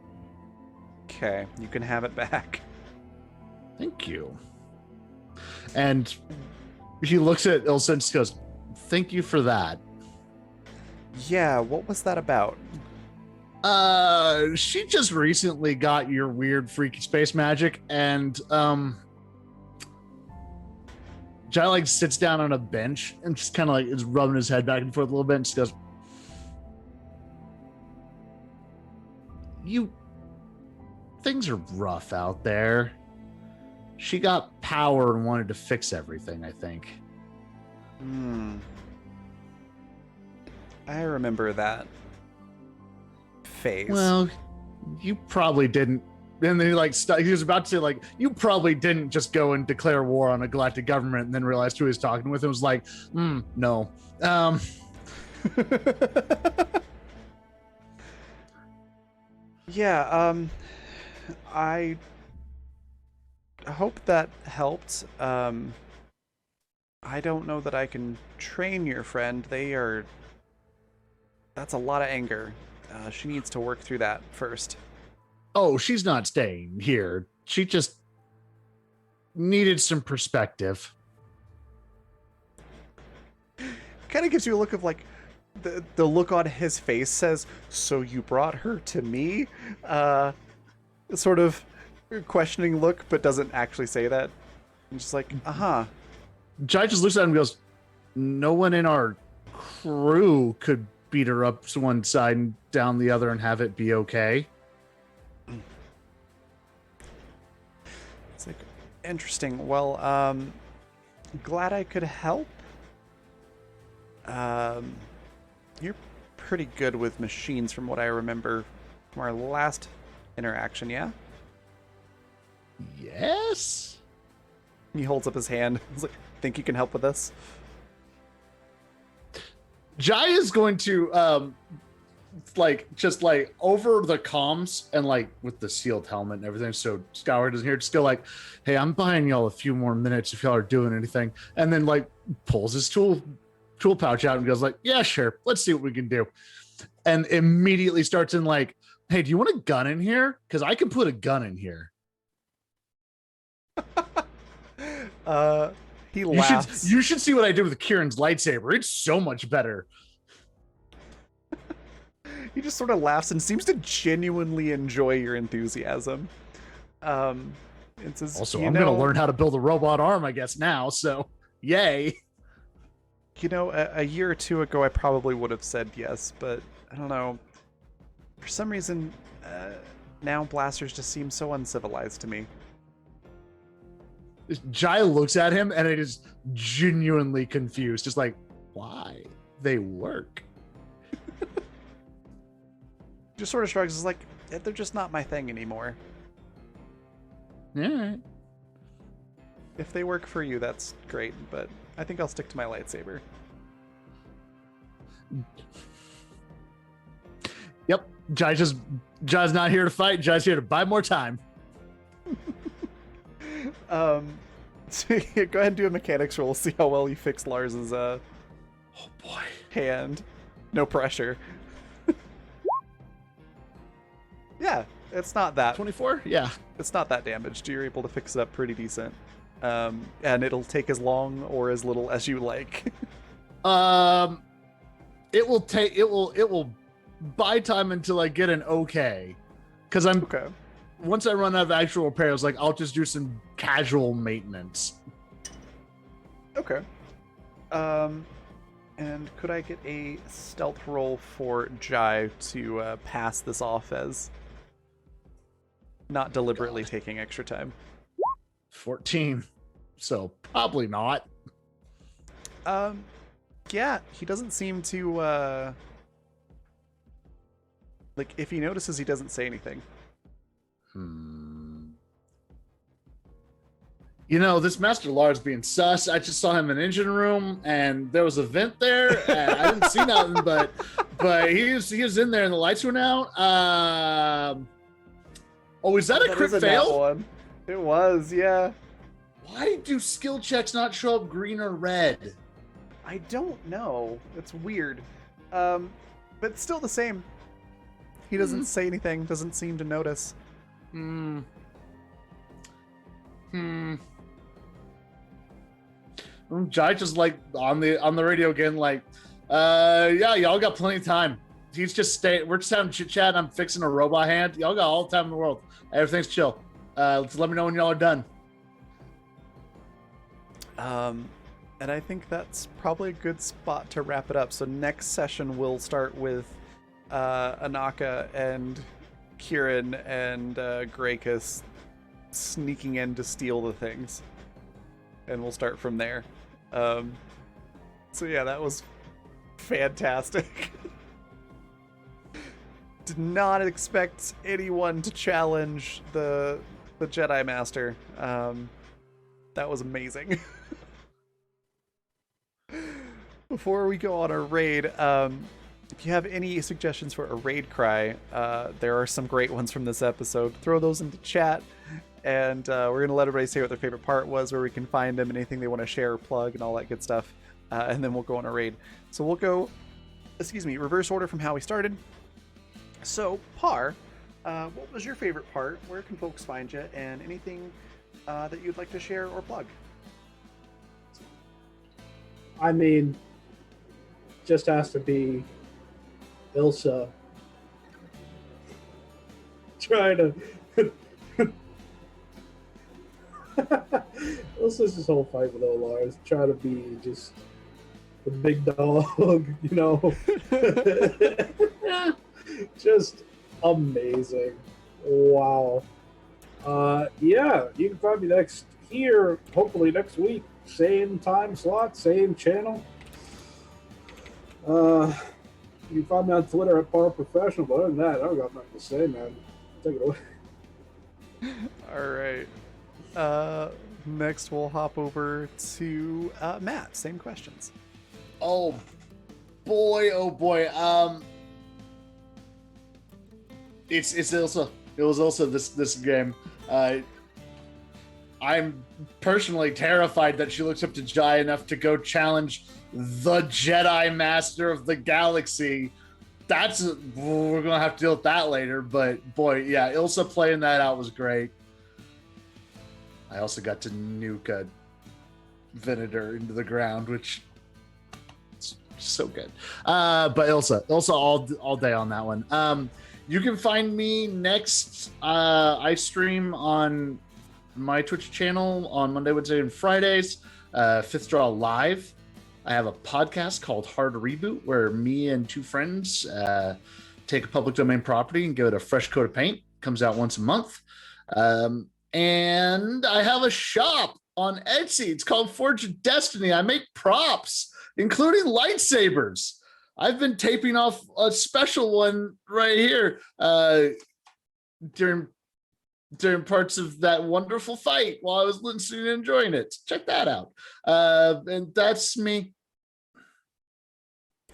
Okay, you can have it back. Thank you. And he looks at Ilsa and just goes, thank you for that. Yeah, what was that about? She just recently got your weird freaky space magic, and Jai, like, sits down on a bench and just kind of, like, is rubbing his head back and forth a little bit and just goes, things are rough out there. She got power and wanted to fix everything, I think. I remember that phase. Well, you probably didn't. And then he was about to say, like, you probably didn't just go and declare war on a galactic government and then realized who he was talking with and was like, no. Yeah, I hope that helped. I don't know that I can train your friend. That's a lot of anger. She needs to work through that first. Oh, she's not staying here. She just needed some perspective. Kind of gives you a look of like, the look on his face says, so you brought her to me? Sort of questioning look, but doesn't actually say that. I'm just like, uh-huh. Jai just looks at him and goes, no one in our crew could beat her up to one side and down the other and have it be okay. It's like, interesting. Well, glad I could help. You're pretty good with machines from what I remember from our last interaction, yeah? Yes? He holds up his hand. He's like, think you can help with this? Jai is going to just over the comms and like with the sealed helmet and everything, so Skyward doesn't hear, just go like, hey, I'm buying y'all a few more minutes if y'all are doing anything, and then like pulls his tool pouch out and goes like, yeah, sure, let's see what we can do, and immediately starts in like, hey, do you want a gun in here? Because I can put a gun in here. He laughs. You should see what I did with Kieran's lightsaber. It's so much better. He just sort of laughs and seems to genuinely enjoy your enthusiasm. It says, also, I'm going to learn how to build a robot arm, I guess, now, so yay. You know, a year or two ago, I probably would have said yes, but I don't know. For some reason, now blasters just seem so uncivilized to me. Jai looks at him and it is genuinely confused. Just like, why? They work. Just sort of shrugs. Is like, they're just not my thing anymore. All right. If they work for you, that's great, but I think I'll stick to my lightsaber. Yep. Jai's not here to fight. Jai's here to buy more time. So yeah, go ahead and do a mechanics roll. See how well you fix Lars's oh boy, hand. No pressure. Yeah, it's not that 24. Yeah, it's not that damaged. You're able to fix it up pretty decent, and it'll take as long or as little as you like. it will buy time until I get an okay, because I'm okay. Once I run out of actual repairs, like I'll just do some casual maintenance. Okay. And could I get a stealth roll for Jai to pass this off as not deliberately taking extra time? 14. So probably not. Yeah, he doesn't seem to like, if he notices, he doesn't say anything. You know, this Master Lars being sus. I just saw him in engine room, and there was a vent there. And I didn't see nothing, but he was in there, and the lights went out. Oh, is that a crit fail? One. It was, yeah. Why do skill checks not show up green or red? I don't know. It's weird. But still the same. He doesn't say anything. Doesn't seem to notice. Jai just like on the radio again, like, yeah, y'all got plenty of time. He's just we're just having chit chat. I'm fixing a robot hand. Y'all got all the time in the world. Everything's chill. Let me know when y'all are done. And I think that's probably a good spot to wrap it up. So next session we'll start with Anaka and Kieran and Grakus sneaking in to steal the things, and we'll start from there. So yeah, that was Fantastic. Did not expect anyone to challenge the Jedi Master. That was amazing. Before we go on our raid, if you have any suggestions for a raid cry, there are some great ones from this episode. Throw those into chat, and we're going to let everybody say what their favorite part was, where we can find them, anything they want to share or plug, and all that good stuff. And then we'll go on a raid. So we'll go, reverse order from how we started. So, Par, what was your favorite part? Where can folks find you? And anything that you'd like to share or plug? I mean, just has to be Ilsa trying to. Ilsa's this whole fight with Lars, trying to be just the big dog, you know. Just amazing. Wow. Yeah, you can find me hopefully next week. Same time slot, same channel. You can find me on Twitter at @ParProfessional, but other than that, I don't got nothing to say, man. Take it away. All right. Next, we'll hop over to Matt. Same questions. Oh boy. It's Ilsa. It was also this game. I'm personally terrified that she looks up to Jai enough to go challenge the Jedi Master of the Galaxy. We're gonna have to deal with that later. But boy, yeah, Ilsa playing that out was great. I also got to nuke a Venator into the ground, which is so good. But Ilsa all day on that one. You can find me next. I stream on my Twitch channel on Monday, Wednesday, and Fridays. Fifth Draw Live. I have a podcast called Hard Reboot, where me and two friends take a public domain property and give it a fresh coat of paint. Comes out once a month. And I have a shop on Etsy. It's called Forge of Destiny. I make props, including lightsabers. I've been taping off a special one right here during parts of that wonderful fight while I was listening and enjoying it. Check that out. And that's me.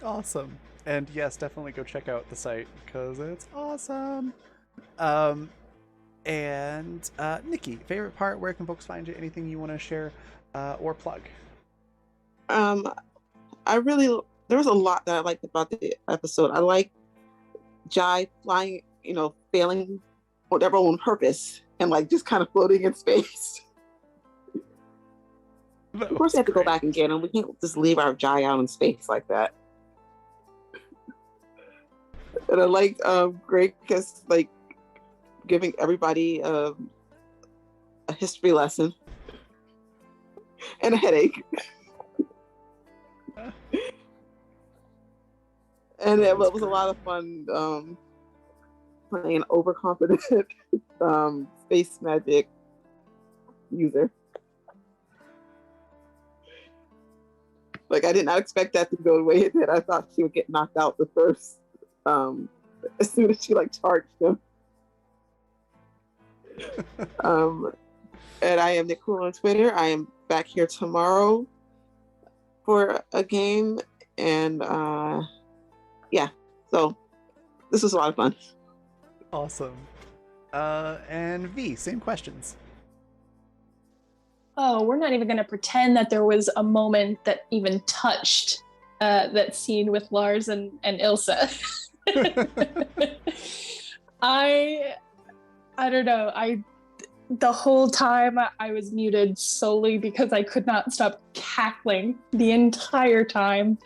Awesome. And yes, definitely go check out the site because it's awesome. And Nikki, favorite part, where can folks find you? Anything you want to share or plug? There was a lot that I liked about the episode. I like Jai flying, failing whatever on purpose and like just kind of floating in space. Of course, we have to go back and get him. We can't just leave our Jai out in space like that. And I like Greg because like giving everybody a history lesson and a headache. And it was a lot of fun playing an overconfident space magic user. Like, I did not expect that to go the way it did. I thought she would get knocked out the first, as soon as she charged him. And I am Nicole on Twitter. I am back here tomorrow for a game, and yeah, so this was a lot of fun. Awesome. And V, same questions. Oh, we're not even going to pretend that there was a moment that even touched that scene with Lars and Ilsa. I don't know. The whole time I was muted solely because I could not stop cackling the entire time.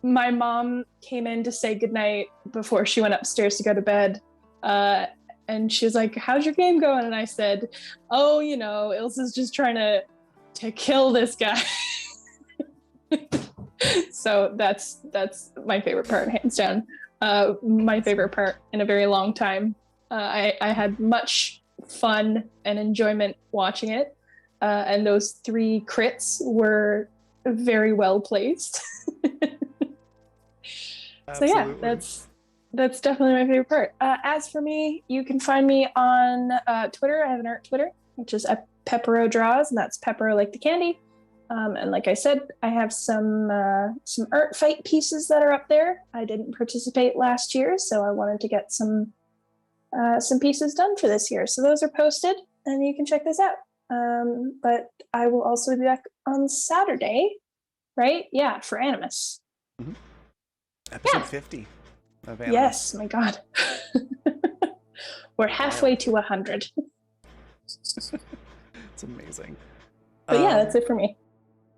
My mom came in to say goodnight before she went upstairs to go to bed. And she was like, "How's your game going?" And I said, "Oh, Ilsa's just trying to kill this guy." So that's my favorite part, hands down. My favorite part in a very long time. I had much fun and enjoyment watching it. And those 3 crits were very well placed. So yeah, Absolutely. that's definitely my favorite part. As for me, you can find me on Twitter. I have an art Twitter, which is at Peppero Draws, and that's Peppero like the candy. And like I said, I have some art fight pieces that are up there. I didn't participate last year, so I wanted to get some pieces done for this year. So those are posted, and you can check this out. But I will also be back on Saturday, right? Yeah, for Animus. Mhm. Episode Yeah. 50 of Animus. Yes, my God. We're halfway to 100. It's amazing. But yeah, that's it for me.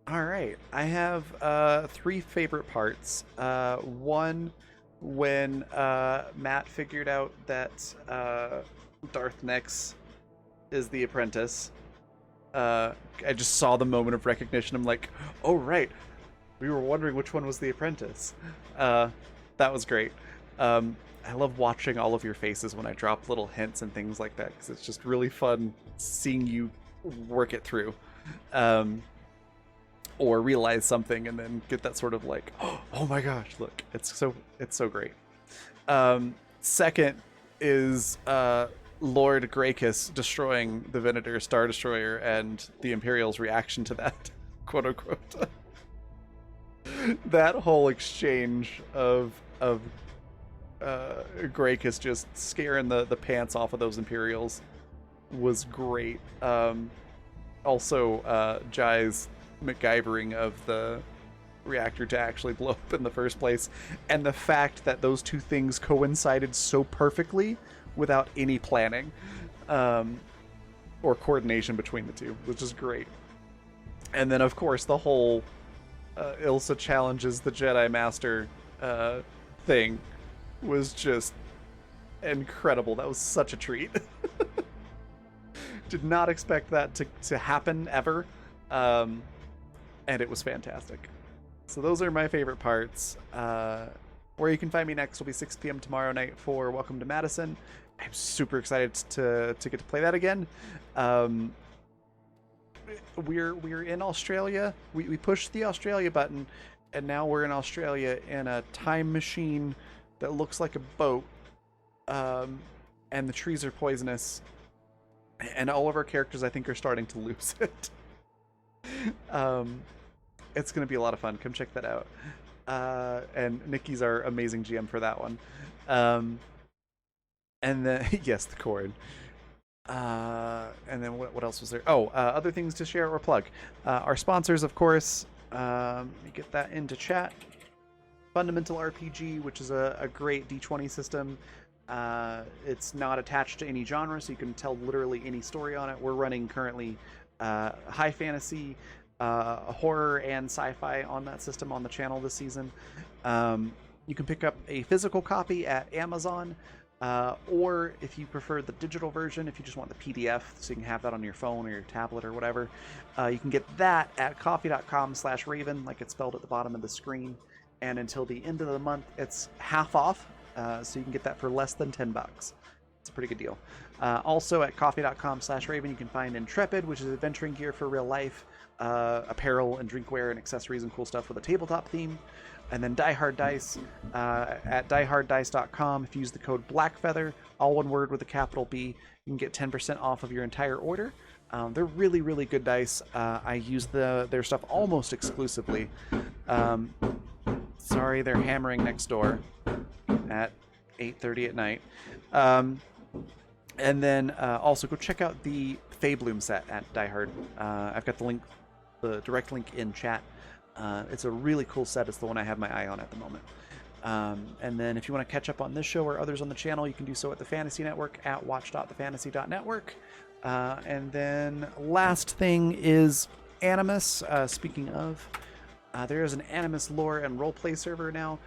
All right. I have 3 favorite parts. One, when Matt figured out that Darth Nix is the apprentice. I just saw the moment of recognition. I'm like, oh, right. We were wondering which one was the apprentice. That was great. I love watching all of your faces when I drop little hints and things like that, because it's just really fun seeing you work it through. Or realize something and then get that sort of like, oh my gosh, look, it's so great. Second is Lord Gracchus destroying the Venator Star Destroyer and the Imperial's reaction to that, quote unquote. That whole exchange of Gracchus just scaring the pants off of those Imperials was great. Also, Jai's MacGyvering of the reactor to actually blow up in the first place, and the fact that those two things coincided so perfectly without any planning or coordination between the two, which is great. And then, of course, the whole Ilsa challenges the Jedi Master thing was just incredible. That was such a treat. Did not expect that to happen ever. And it was fantastic. So those are my favorite parts. Where you can find me next will be 6 p.m. tomorrow night for Welcome to Madison. I'm super excited to get to play that again. We're in Australia. We pushed the Australia button, and now we're in Australia in a time machine that looks like a boat. And the trees are poisonous. And all of our characters, I think, are starting to lose it. It's going to be a lot of fun. Come check that out. And Nikki's our amazing GM for that one. And then, yes, the chord. And then what else was there? Oh, other things to share or plug. Our sponsors, of course. Let me get that into chat. Fundamental RPG, which is a great D20 system. It's not attached to any genre, so you can tell literally any story on it. We're running currently high fantasy, horror, and sci-fi on that system on the channel this season. You can pick up a physical copy at Amazon, or if you prefer the digital version, if you just want the PDF so you can have that on your phone or your tablet or whatever, you can get that at coffee.com/Raven, like it's spelled at the bottom of the screen. And until the end of the month, it's half off, so you can get that for less than $10. It's a pretty good deal. Also at coffee.com/Raven, you can find Intrepid, which is adventuring gear for real life, apparel and drinkware and accessories and cool stuff with a tabletop theme. And then Die Hard Dice at dieharddice.com. If you use the code BLACKFEATHER, all one word with a capital B, you can get 10% off of your entire order. They're really, really good dice. I use their stuff almost exclusively. Sorry, they're hammering next door at 8:30 at night. And then also go check out the Faebloom set at Die Hard. I've got the direct link in chat. It's a really cool set. It's the one I have my eye on at the moment. And then if you want to catch up on this show or others on the channel, you can do so at the Fantasy Network at watch.thefantasy.network. And then last thing is Animus. Speaking of, there is an Animus lore and roleplay server now,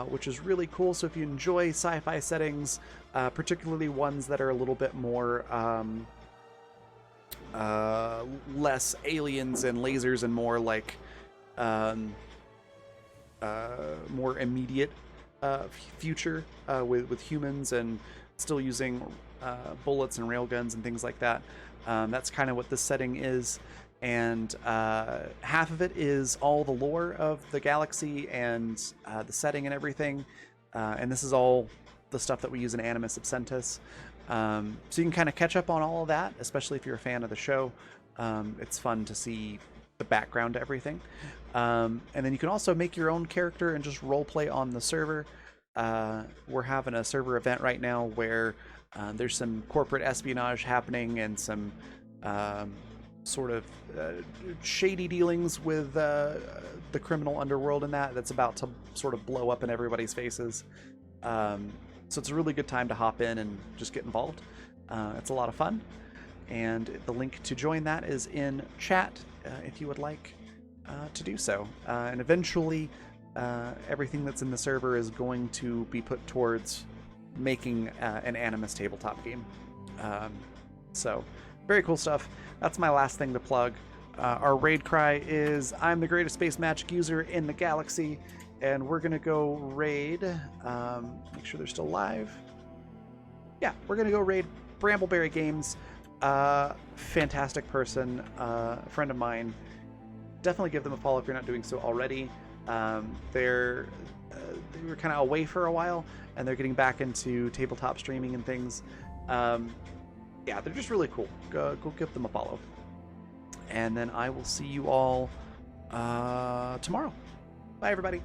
which is really cool. So if you enjoy sci-fi settings, particularly ones that are a little bit more less aliens and lasers and more like more immediate future with humans and still using bullets and railguns and things like that. That's kind of what this setting is. And half of it is all the lore of the galaxy and the setting and everything. and this is all the stuff that we use in Animus Absentus. So you can kind of catch up on all of that, especially if you're a fan of the show. It's fun to see the background to everything. And then you can also make your own character and just role play on the server. We're having a server event right now where there's some corporate espionage happening and some sort of shady dealings with the criminal underworld and that's about to sort of blow up in everybody's faces. So it's a really good time to hop in and just get involved. It's a lot of fun. And the link to join that is in chat if you would like to do so. And eventually, everything that's in the server is going to be put towards making an Animus tabletop game. So, very cool stuff. That's my last thing to plug. Our raid cry is, I'm the greatest space magic user in the galaxy, and we're going to go raid, make sure they're still live. Yeah, we're going to go raid Brambleberry Games. Fantastic person, friend of mine. Definitely give them a follow if you're not doing so already. They were kind of away for a while, and they're getting back into tabletop streaming and things. Yeah, they're just really cool. Go give them a follow. And then I will see you all tomorrow. Bye, everybody.